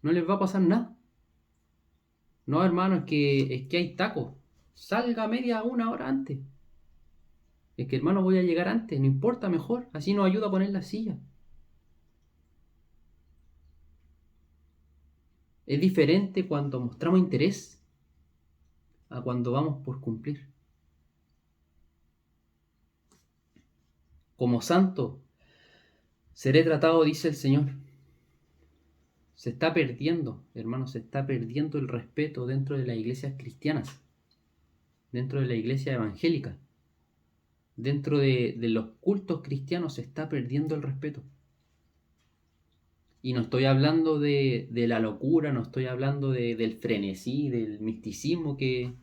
no les va a pasar nada. No, hermano, es que hay tacos. Salga 1 hora antes. Es que, hermano, voy a llegar antes, no importa, mejor. Así nos ayuda a poner la silla. Es diferente cuando mostramos interés a cuando vamos por cumplir. Como santo seré tratado, dice el Señor. Se está perdiendo, hermano, se está perdiendo el respeto dentro de las iglesias cristianas, dentro de la iglesia evangélica, dentro de los cultos cristianos se está perdiendo el respeto. Y no estoy hablando de la locura, no estoy hablando del frenesí, del misticismo que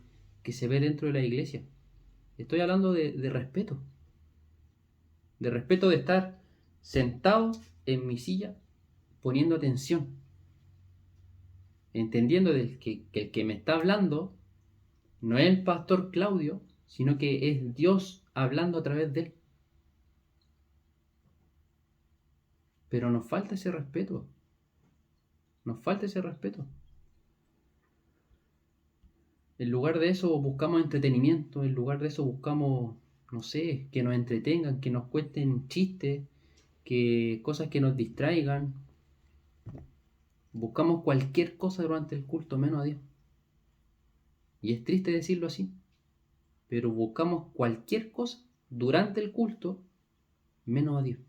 se ve dentro de la iglesia. Estoy hablando de respeto. De respeto, de estar sentado en mi silla poniendo atención, entendiendo que el que me está hablando no es el pastor Claudio, sino que es Dios hablando a través de él. Pero nos falta ese respeto. Nos falta ese respeto. En lugar de eso buscamos entretenimiento, en lugar de eso buscamos, no sé, que nos entretengan, que nos cuenten chistes, que cosas que nos distraigan. Buscamos cualquier cosa durante el culto menos a Dios. Y es triste decirlo así, pero buscamos cualquier cosa durante el culto menos a Dios.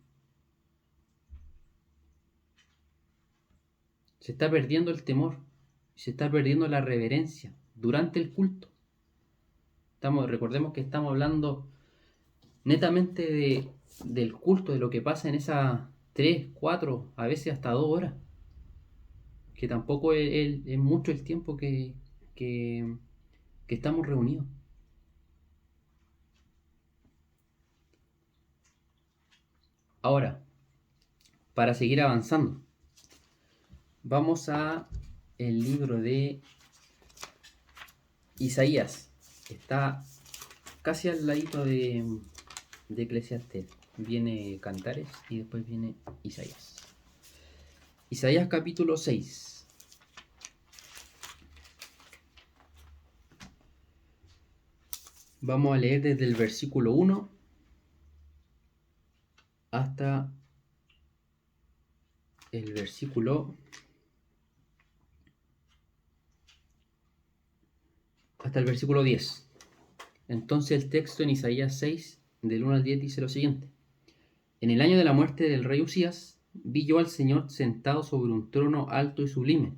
Se está perdiendo el temor, se está perdiendo la reverencia durante el culto. Recordemos que estamos hablando netamente del culto, de lo que pasa en esas 3, 4, a veces hasta 2 horas. Que tampoco es mucho el tiempo que estamos reunidos. Ahora, para seguir avanzando, vamos a el libro de Isaías. Está casi al ladito de Eclesiastés. Viene Cantares y después viene Isaías. Isaías capítulo 6. Vamos a leer desde el versículo 1 hasta el versículo 10. Entonces el texto en Isaías 6, del 1 al 10, dice lo siguiente. En el año de la muerte del rey Usías, vi yo al Señor sentado sobre un trono alto y sublime,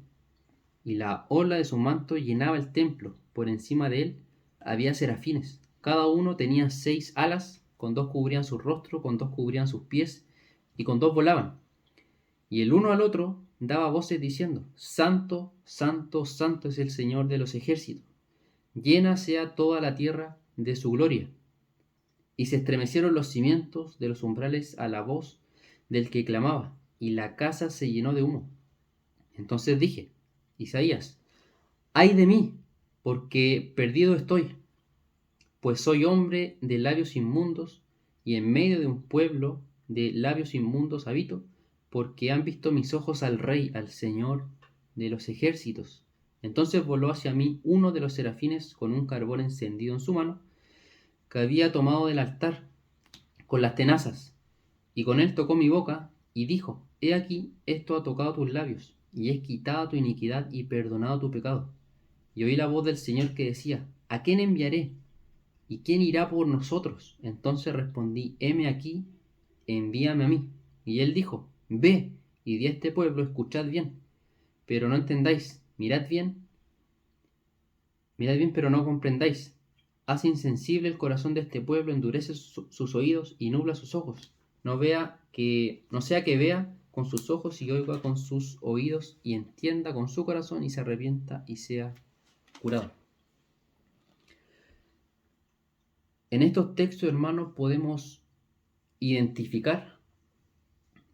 y la orla de su manto llenaba el templo. Por encima de él había serafines. Cada uno tenía 6 alas, con 2 cubrían su rostro, con 2 cubrían sus pies, y con 2 volaban. Y el uno al otro daba voces diciendo, Santo, Santo, Santo es el Señor de los ejércitos. Llena sea toda la tierra de su gloria. Y se estremecieron los cimientos de los umbrales a la voz del que clamaba, y la casa se llenó de humo. Entonces dije, Isaías, ¡ay de mí! Porque perdido estoy, pues soy hombre de labios inmundos, y en medio de un pueblo de labios inmundos habito, porque han visto mis ojos al Rey, al Señor de los ejércitos. Entonces voló hacia mí uno de los serafines con un carbón encendido en su mano, que había tomado del altar con las tenazas, y con él tocó mi boca, y dijo: He aquí, esto ha tocado tus labios, y es quitada tu iniquidad y perdonado tu pecado. Y oí la voz del Señor que decía: ¿A quién enviaré? ¿Y quién irá por nosotros? Entonces respondí: heme aquí, envíame a mí. Y él dijo: Ve, y di a este pueblo: escuchad bien, pero no entendáis; mirad bien, pero no comprendáis. Hace insensible el corazón de este pueblo, endurece sus oídos y nubla sus ojos. No sea que vea con sus ojos y oiga con sus oídos y entienda con su corazón y se arrepienta y sea curado. En estos textos, hermanos, podemos identificar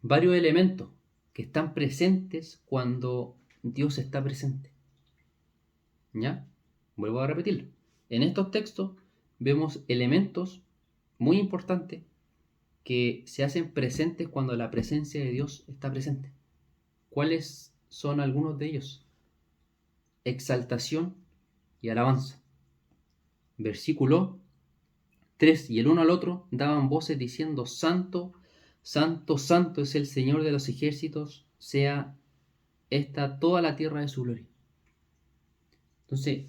varios elementos que están presentes cuando Dios está presente. ¿Ya? Vuelvo a repetirlo. En estos textos vemos elementos muy importantes que se hacen presentes cuando la presencia de Dios está presente. ¿Cuáles son algunos de ellos? Exaltación y alabanza. Versículo 3: y el uno al otro daban voces diciendo: Santo, Santo, Santo es el Señor de los ejércitos, sea esta toda la tierra de su gloria. Entonces,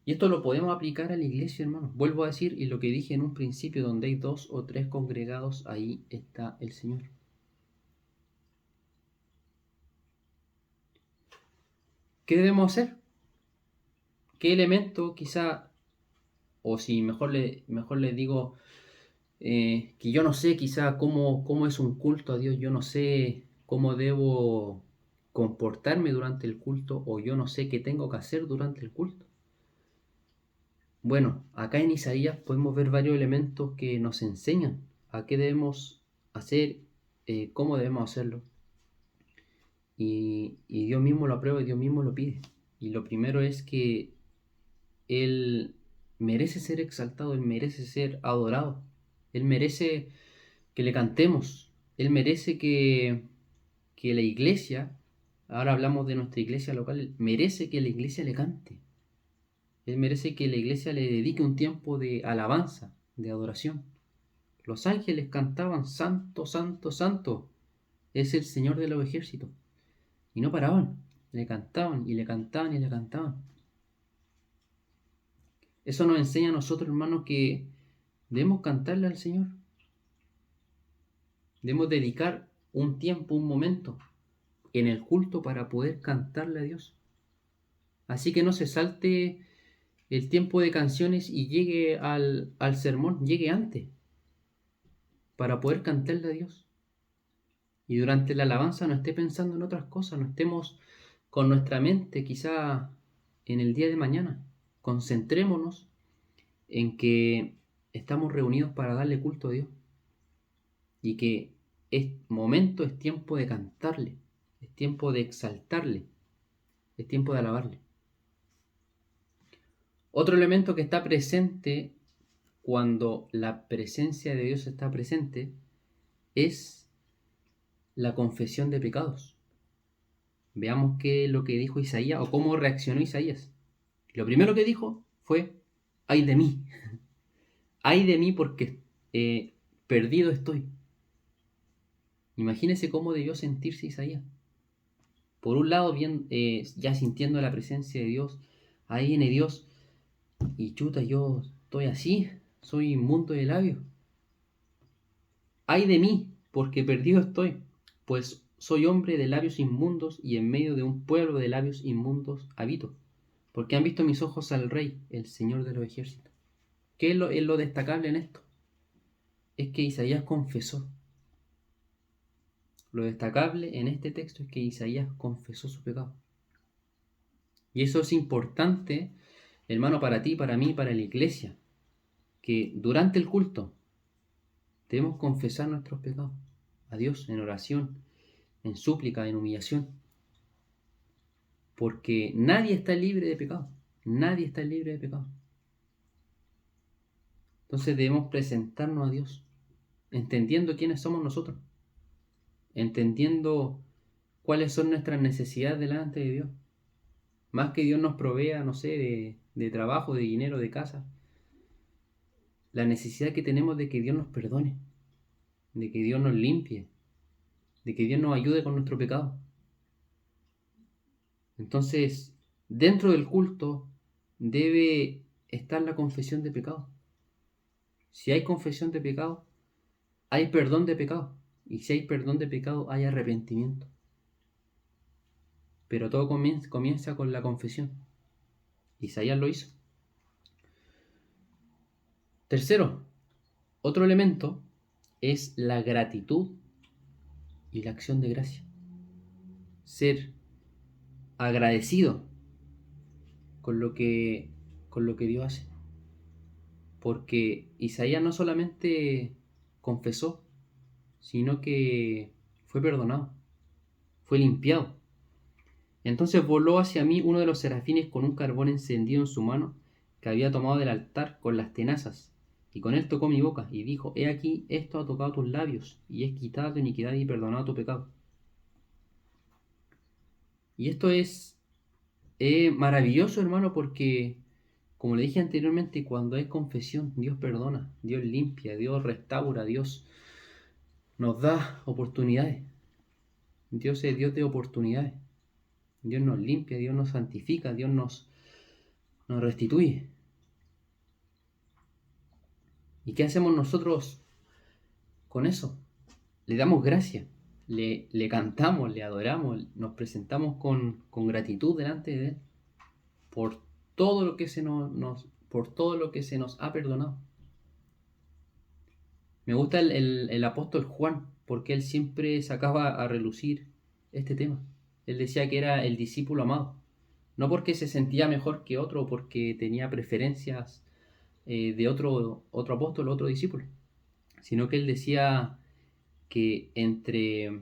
y esto lo podemos aplicar a la iglesia, hermanos. Vuelvo a decir, y lo que dije en un principio: donde hay 2 o 3 congregados, ahí está el Señor. ¿Qué debemos hacer? ¿Qué elemento quizá, o si mejor le digo, que yo no sé quizá cómo es un culto a Dios, yo no sé cómo debo comportarme durante el culto, o yo no sé qué tengo que hacer durante el culto? Bueno, acá en Isaías podemos ver varios elementos que nos enseñan a qué debemos hacer, cómo debemos hacerlo. Y Dios mismo lo aprueba y Dios mismo lo pide. Y lo primero es que Él merece ser exaltado, Él merece ser adorado, Él merece que le cantemos, Él merece que la iglesia, ahora hablamos de nuestra iglesia local, Él merece que la iglesia le cante. Él merece que la iglesia le dedique un tiempo de alabanza, de adoración. Los ángeles cantaban: Santo, Santo, Santo es el Señor de los ejércitos. Y no paraban, le cantaban y le cantaban y le cantaban. Eso nos enseña a nosotros, hermanos, que debemos cantarle al Señor. Debemos dedicar un tiempo, un momento en el culto para poder cantarle a Dios. Así que no se salte el tiempo de canciones y llegue al sermón, llegue antes, para poder cantarle a Dios. Y durante la alabanza no esté pensando en otras cosas, no estemos con nuestra mente quizá en el día de mañana. Concentrémonos en que estamos reunidos para darle culto a Dios y que es tiempo de cantarle, es tiempo de exaltarle, es tiempo de alabarle. Otro elemento que está presente cuando la presencia de Dios está presente es la confesión de pecados. Veamos qué es lo que dijo Isaías o cómo reaccionó Isaías. Lo primero que dijo fue: ay de mí, ay de mí porque perdido estoy. Imagínese cómo debió sentirse Isaías. Por un lado, bien, ya sintiendo la presencia de Dios, ahí viene Dios, y chuta, yo estoy así, soy inmundo de labios. Ay de mí, porque perdido estoy, pues soy hombre de labios inmundos, y en medio de un pueblo de labios inmundos habito, porque han visto mis ojos al Rey, el Señor de los ejércitos. ¿Qué es lo destacable en esto? Es que Isaías confesó. Lo destacable en este texto es que Isaías confesó su pecado. Y eso es importante, hermano, para ti, para mí, para la iglesia, que durante el culto debemos confesar nuestros pecados a Dios en oración, en súplica, en humillación. Porque nadie está libre de pecado. Nadie está libre de pecado. Entonces debemos presentarnos a Dios, entendiendo quiénes somos nosotros, entendiendo cuáles son nuestras necesidades delante de Dios. Más que Dios nos provea, no sé, de trabajo, de dinero, de casa. La necesidad que tenemos de que Dios nos perdone, de que Dios nos limpie, de que Dios nos ayude con nuestro pecado. Entonces, dentro del culto debe estar la confesión de pecado. Si hay confesión de pecado, hay perdón de pecado. Y si hay perdón de pecado, hay arrepentimiento. Pero todo comienza con la confesión. Isaías lo hizo. Tercero, otro elemento es la gratitud y la acción de gracia. Ser agradecido con lo que Dios hace. Porque Isaías no solamente confesó, sino que fue perdonado, fue limpiado. Entonces voló hacia mí uno de los serafines con un carbón encendido en su mano que había tomado del altar con las tenazas, y con él tocó mi boca, y dijo: He aquí, esto ha tocado tus labios, y es quitada tu iniquidad y perdonado tu pecado. Y esto es maravilloso, hermano, porque, como le dije anteriormente, cuando hay confesión, Dios perdona, Dios limpia, Dios restaura, Dios nos da oportunidades. Dios es Dios de oportunidades. Dios nos limpia, Dios nos santifica, Dios nos restituye. ¿Y qué hacemos nosotros con eso? Le damos gracias, le cantamos, le adoramos, nos presentamos con gratitud delante de Él por todo lo que por todo lo que se nos ha perdonado. Me gusta el apóstol Juan, porque él siempre sacaba a relucir este tema. Él decía que era el discípulo amado, no porque se sentía mejor que otro o porque tenía preferencias de otro apóstol o otro discípulo, sino que él decía que entre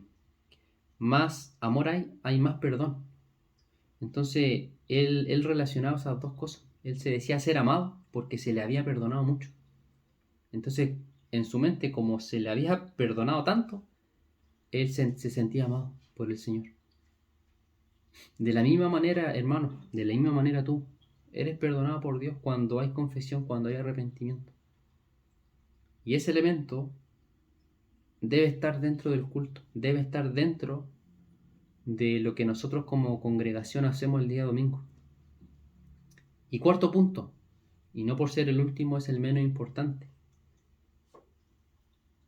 más amor hay más perdón. Entonces él relacionaba esas dos cosas. Él se decía ser amado porque se le había perdonado mucho. Entonces, en su mente, como se le había perdonado tanto, él se sentía amado por el Señor. De la misma manera, hermano, de la misma manera tú eres perdonado por Dios cuando hay confesión, cuando hay arrepentimiento. Y ese elemento debe estar dentro del culto, debe estar dentro de lo que nosotros como congregación hacemos el día domingo. Y cuarto punto, y no por ser el último es el menos importante.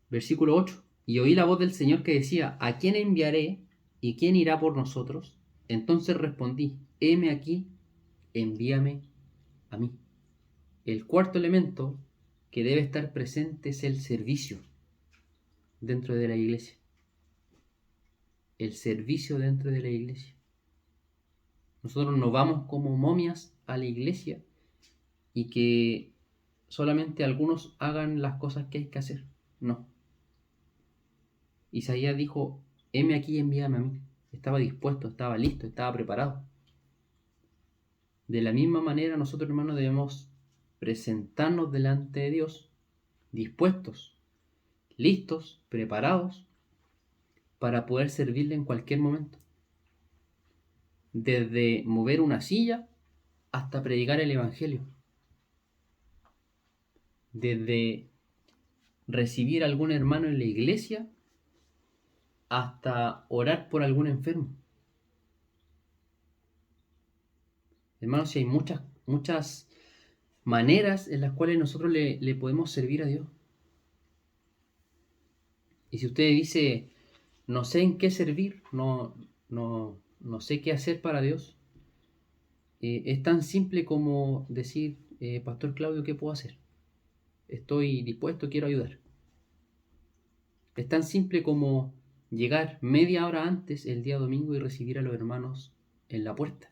Versículo 8. Y oí la voz del Señor que decía: ¿A quién enviaré y quién irá por nosotros? Entonces respondí: heme aquí, envíame a mí. El cuarto elemento que debe estar presente es el servicio dentro de la iglesia. El servicio dentro de la iglesia. Nosotros no vamos como momias a la iglesia y que solamente algunos hagan las cosas que hay que hacer. No. Isaías dijo: heme aquí, envíame a mí. Estaba dispuesto, estaba listo, estaba preparado. De la misma manera nosotros, hermanos, debemos presentarnos delante de Dios dispuestos, listos, preparados para poder servirle en cualquier momento. Desde mover una silla hasta predicar el Evangelio. Desde recibir a algún hermano en la iglesia hasta orar por algún enfermo. Hermanos, si hay muchas maneras en las cuales nosotros le podemos servir a Dios. Y si usted dice: no sé en qué servir, no sé qué hacer para Dios, es tan simple como decir: Pastor Claudio, ¿qué puedo hacer? Estoy dispuesto, quiero ayudar. Es tan simple como llegar media hora antes el día domingo y recibir a los hermanos en la puerta.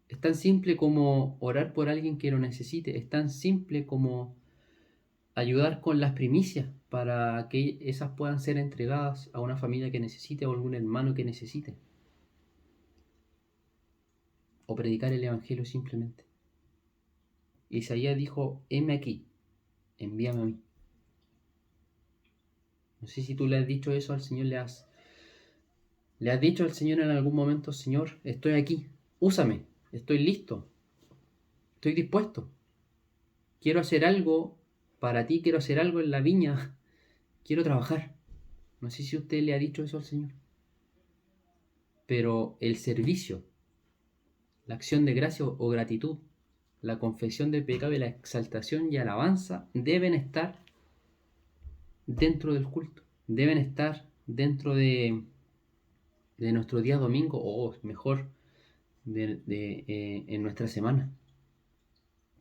Es tan simple como orar por alguien que lo necesite. Es tan simple como ayudar con las primicias para que esas puedan ser entregadas a una familia que necesite o a algún hermano que necesite. O predicar el Evangelio simplemente. Isaías dijo: heme aquí, envíame a mí. No sé si tú le has dicho eso al Señor, ¿Le has dicho al Señor en algún momento, Señor, estoy aquí, úsame, estoy listo, estoy dispuesto, quiero hacer algo para ti, quiero hacer algo en la viña, quiero trabajar? No sé si usted le ha dicho eso al Señor, pero el servicio, la acción de gracia o gratitud, la confesión del pecado y la exaltación y alabanza deben estar dentro del culto, deben estar dentro de nuestro día domingo, o mejor, en nuestra semana.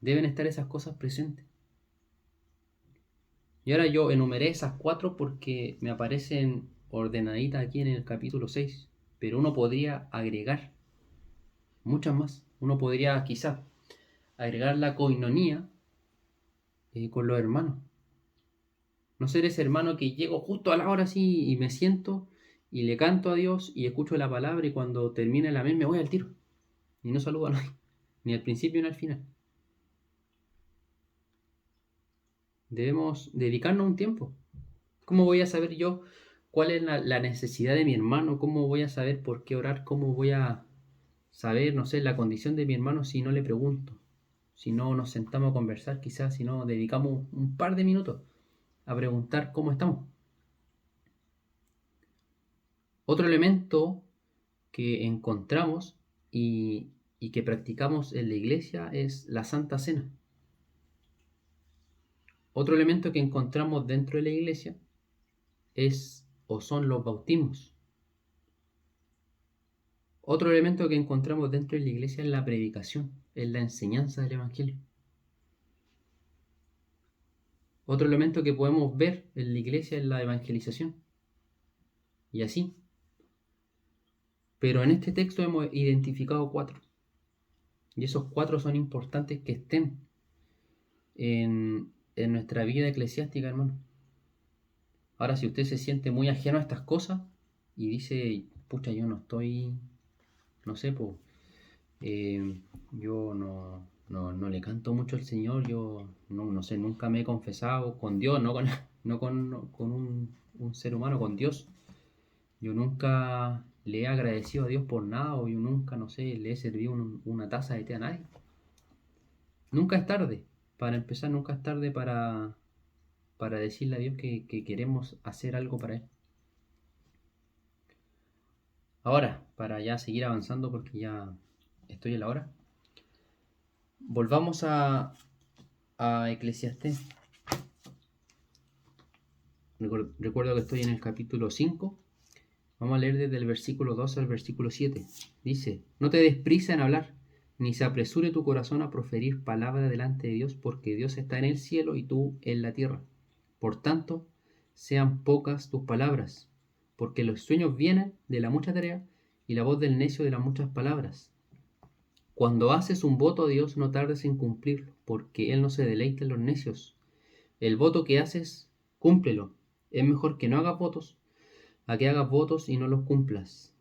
Deben estar esas cosas presentes. Y ahora yo enumeré esas 4 porque me aparecen ordenaditas aquí en el capítulo 6, pero uno podría agregar muchas más. Uno podría quizás agregar la coinonía con los hermanos. No ser ese hermano que llego justo a la hora así y me siento y le canto a Dios y escucho la palabra y cuando termine el amén me voy al tiro. Y no saludo a nadie, ni al principio ni al final. Debemos dedicarnos un tiempo. ¿Cómo voy a saber yo cuál es la necesidad de mi hermano? ¿Cómo voy a saber por qué orar? ¿Cómo voy a saber, no sé, la condición de mi hermano si no le pregunto? Si no nos sentamos a conversar, quizás si no dedicamos un par de minutos a preguntar cómo estamos. Otro elemento que encontramos y que practicamos en la iglesia es la Santa Cena. Otro elemento que encontramos dentro de la iglesia es o son los bautismos. Otro elemento que encontramos dentro de la iglesia es la predicación, es la enseñanza del Evangelio. Otro elemento que podemos ver en la iglesia es la evangelización. Y así. Pero en este texto hemos identificado 4. Y esos 4 son importantes que estén en nuestra vida eclesiástica, hermano. Ahora, si usted se siente muy ajeno a estas cosas y dice, pucha, yo no estoy, no sé, pues, yo no le canto mucho al Señor, yo no sé, nunca me he confesado con Dios, no con un ser humano, con Dios. Yo nunca le he agradecido a Dios por nada, o yo nunca, no sé, le he servido una taza de té a nadie. Nunca es tarde para empezar, nunca es tarde para decirle a Dios que queremos hacer algo para Él. Ahora, para ya seguir avanzando porque ya estoy en la hora, volvamos a Eclesiastés. Recuerdo que estoy en el capítulo 5. Vamos a leer desde el versículo 2 al versículo 7. Dice, no te des prisa en hablar, ni se apresure tu corazón a proferir palabra delante de Dios, porque Dios está en el cielo y tú en la tierra. Por tanto, sean pocas tus palabras, porque los sueños vienen de la mucha tarea y la voz del necio de las muchas palabras. Cuando haces un voto a Dios, no tardes en cumplirlo, porque Él no se deleita en los necios. El voto que haces, cúmplelo. Es mejor que no hagas votos, a que hagas votos y no los cumplas.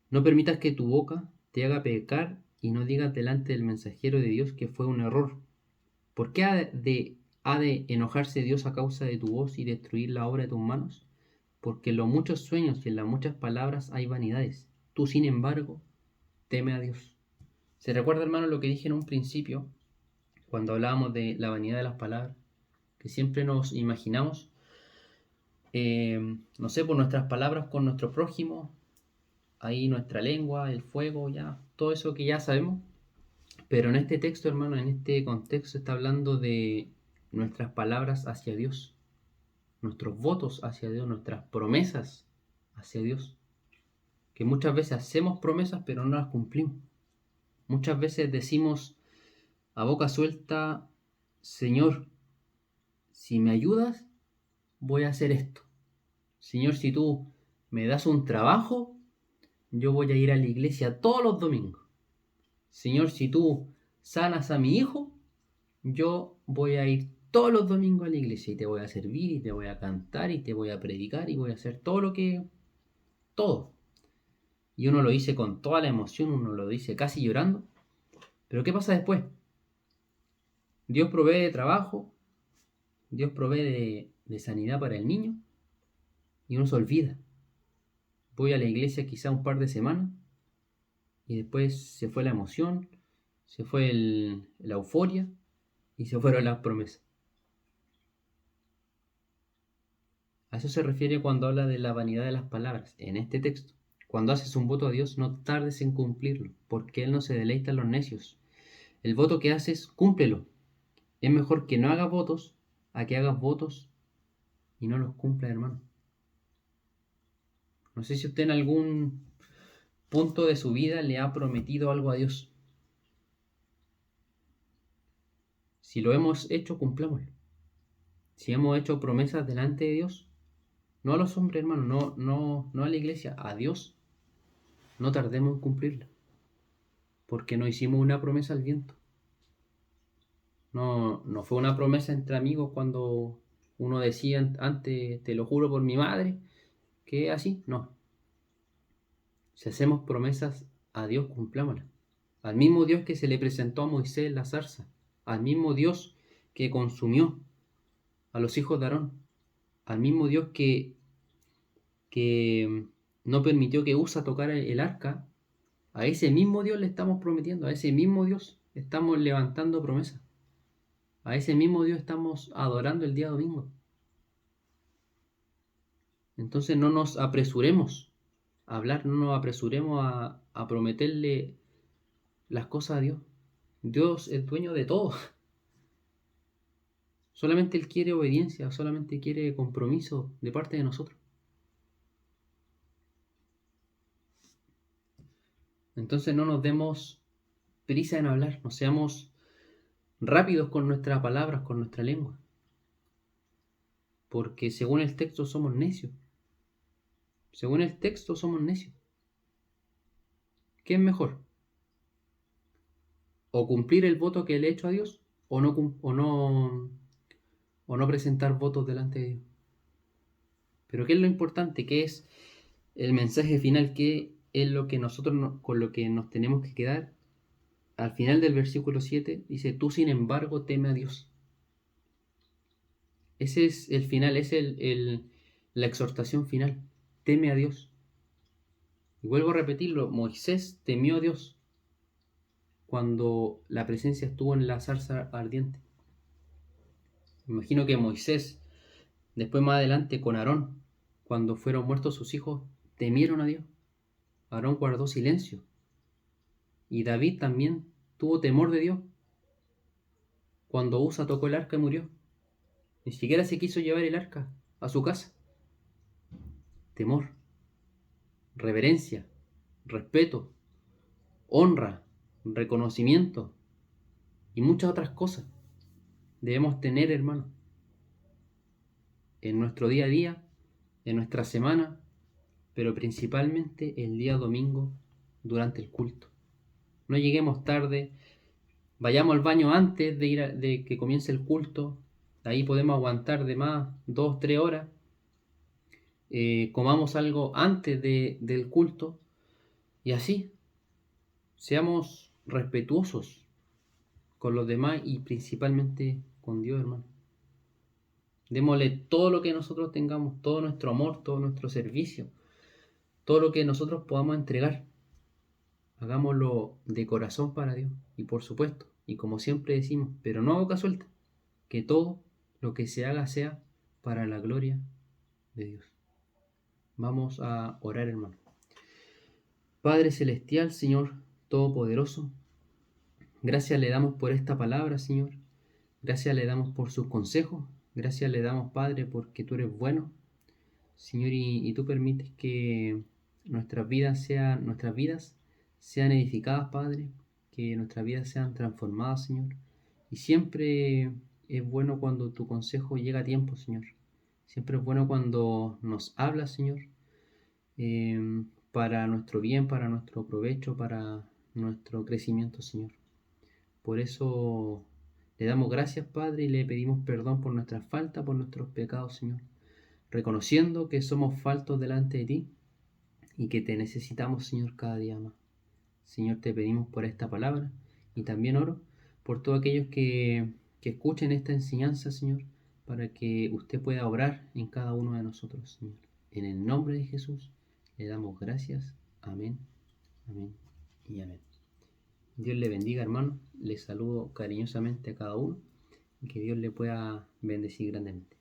No permitas que tu boca te haga pecar y no digas delante del mensajero de Dios que fue un error. ¿Por qué ha de enojarse Dios a causa de tu voz y destruir la obra de tus manos? Porque en los muchos sueños y en las muchas palabras hay vanidades. Tú, sin embargo, teme a Dios. ¿Se recuerda, hermano, lo que dije en un principio, cuando hablábamos de la vanidad de las palabras? Que siempre nos imaginamos, no sé, por nuestras palabras con nuestro prójimo, ahí nuestra lengua, el fuego, ya, todo eso que ya sabemos. Pero en este texto, hermano, en este contexto está hablando de nuestras palabras hacia Dios, nuestros votos hacia Dios, nuestras promesas hacia Dios. Que muchas veces hacemos promesas pero no las cumplimos. Muchas veces decimos a boca suelta, Señor, si me ayudas, voy a hacer esto. Señor, si tú me das un trabajo, yo voy a ir a la iglesia todos los domingos. Señor, si tú sanas a mi hijo, yo voy a ir todos los domingos a la iglesia y te voy a servir y te voy a cantar y te voy a predicar y voy a hacer todo. Y uno lo dice con toda la emoción, uno lo dice casi llorando. Pero ¿qué pasa después? Dios provee de trabajo, Dios provee de sanidad para el niño y uno se olvida. voy a la iglesia quizá un par de semanas y después se fue la emoción, se fue la euforia y se fueron las promesas. A eso se refiere cuando habla de la vanidad de las palabras en este texto. Cuando haces un voto a Dios, no tardes en cumplirlo, porque Él no se deleita en los necios. El voto que haces, cúmplelo. Es mejor que no hagas votos a que hagas votos y no los cumplas, hermano. No sé si usted en algún punto de su vida le ha prometido algo a Dios. Si lo hemos hecho, cumplámoslo. Si hemos hecho promesas delante de Dios, no a los hombres, hermano, no a la iglesia, a Dios, no tardemos en cumplirla. Porque no hicimos una promesa al viento. No fue una promesa entre amigos cuando uno decía antes, te lo juro por mi madre, que así, no. Si hacemos promesas a Dios, cumplámoslas. Al mismo Dios que se le presentó a Moisés en la zarza, al mismo Dios que consumió a los hijos de Aarón, al mismo Dios que no permitió que Usa tocara el arca, a ese mismo Dios le estamos prometiendo, a ese mismo Dios estamos levantando promesas, a ese mismo Dios estamos adorando el día domingo. Entonces no nos apresuremos a hablar, no nos apresuremos a prometerle las cosas a Dios. Dios es dueño de todo. Solamente Él quiere obediencia, solamente quiere compromiso de parte de nosotros. Entonces no nos demos prisa en hablar, no seamos rápidos con nuestras palabras, con nuestra lengua. Porque según el texto somos necios. Según el texto somos necios. ¿Qué es mejor? ¿O cumplir el voto que le he hecho a Dios? ¿O no presentar votos delante de Dios? Pero ¿qué es lo importante? ¿Qué es el mensaje final? ¿Qué es lo que nosotros con lo que nos tenemos que quedar? Al final del versículo 7 dice, tú sin embargo teme a Dios. Ese es el final, es la exhortación final. Teme a Dios. Y vuelvo a repetirlo, Moisés temió a Dios cuando la presencia estuvo en la zarza ardiente. Imagino que Moisés, después más adelante con Aarón, cuando fueron muertos sus hijos, temieron a Dios. Aarón guardó silencio. Y David también tuvo temor de Dios cuando Usa tocó el arca y murió. Ni siquiera se quiso llevar el arca a su casa. Temor, reverencia, respeto, honra, reconocimiento y muchas otras cosas debemos tener, hermano, en nuestro día a día, en nuestra semana, pero principalmente el día domingo durante el culto. No lleguemos tarde, vayamos al baño antes de que comience el culto, ahí podemos aguantar de más 2-3 horas, comamos algo antes del culto y así seamos respetuosos con los demás y principalmente con Dios, hermano. Démosle todo lo que nosotros tengamos, todo nuestro amor, todo nuestro servicio, todo lo que nosotros podamos entregar. Hagámoslo de corazón para Dios. Y por supuesto, y como siempre decimos, pero no a boca suelta, que todo lo que se haga sea para la gloria de Dios. Vamos a orar, hermano. Padre Celestial, Señor Todopoderoso, gracias le damos por esta palabra, Señor. Gracias le damos por sus consejos. Gracias le damos, Padre, porque tú eres bueno, Señor, y tú permites que nuestras vidas sean edificadas, Padre, que nuestras vidas sean transformadas, Señor. Y siempre es bueno cuando tu consejo llega a tiempo, Señor. Siempre es bueno cuando nos hablas, Señor, para nuestro bien, para nuestro provecho, para nuestro crecimiento, Señor. Por eso le damos gracias, Padre, y le pedimos perdón por nuestras faltas, por nuestros pecados, Señor. Reconociendo que somos faltos delante de ti y que te necesitamos, Señor, cada día más. Señor, te pedimos por esta palabra y también oro por todos aquellos que escuchen esta enseñanza, Señor, para que usted pueda obrar en cada uno de nosotros, Señor. En el nombre de Jesús Le damos gracias. Amén, amén y amén. Dios le bendiga, hermano. Le saludo cariñosamente a cada uno y que Dios le pueda bendecir grandemente.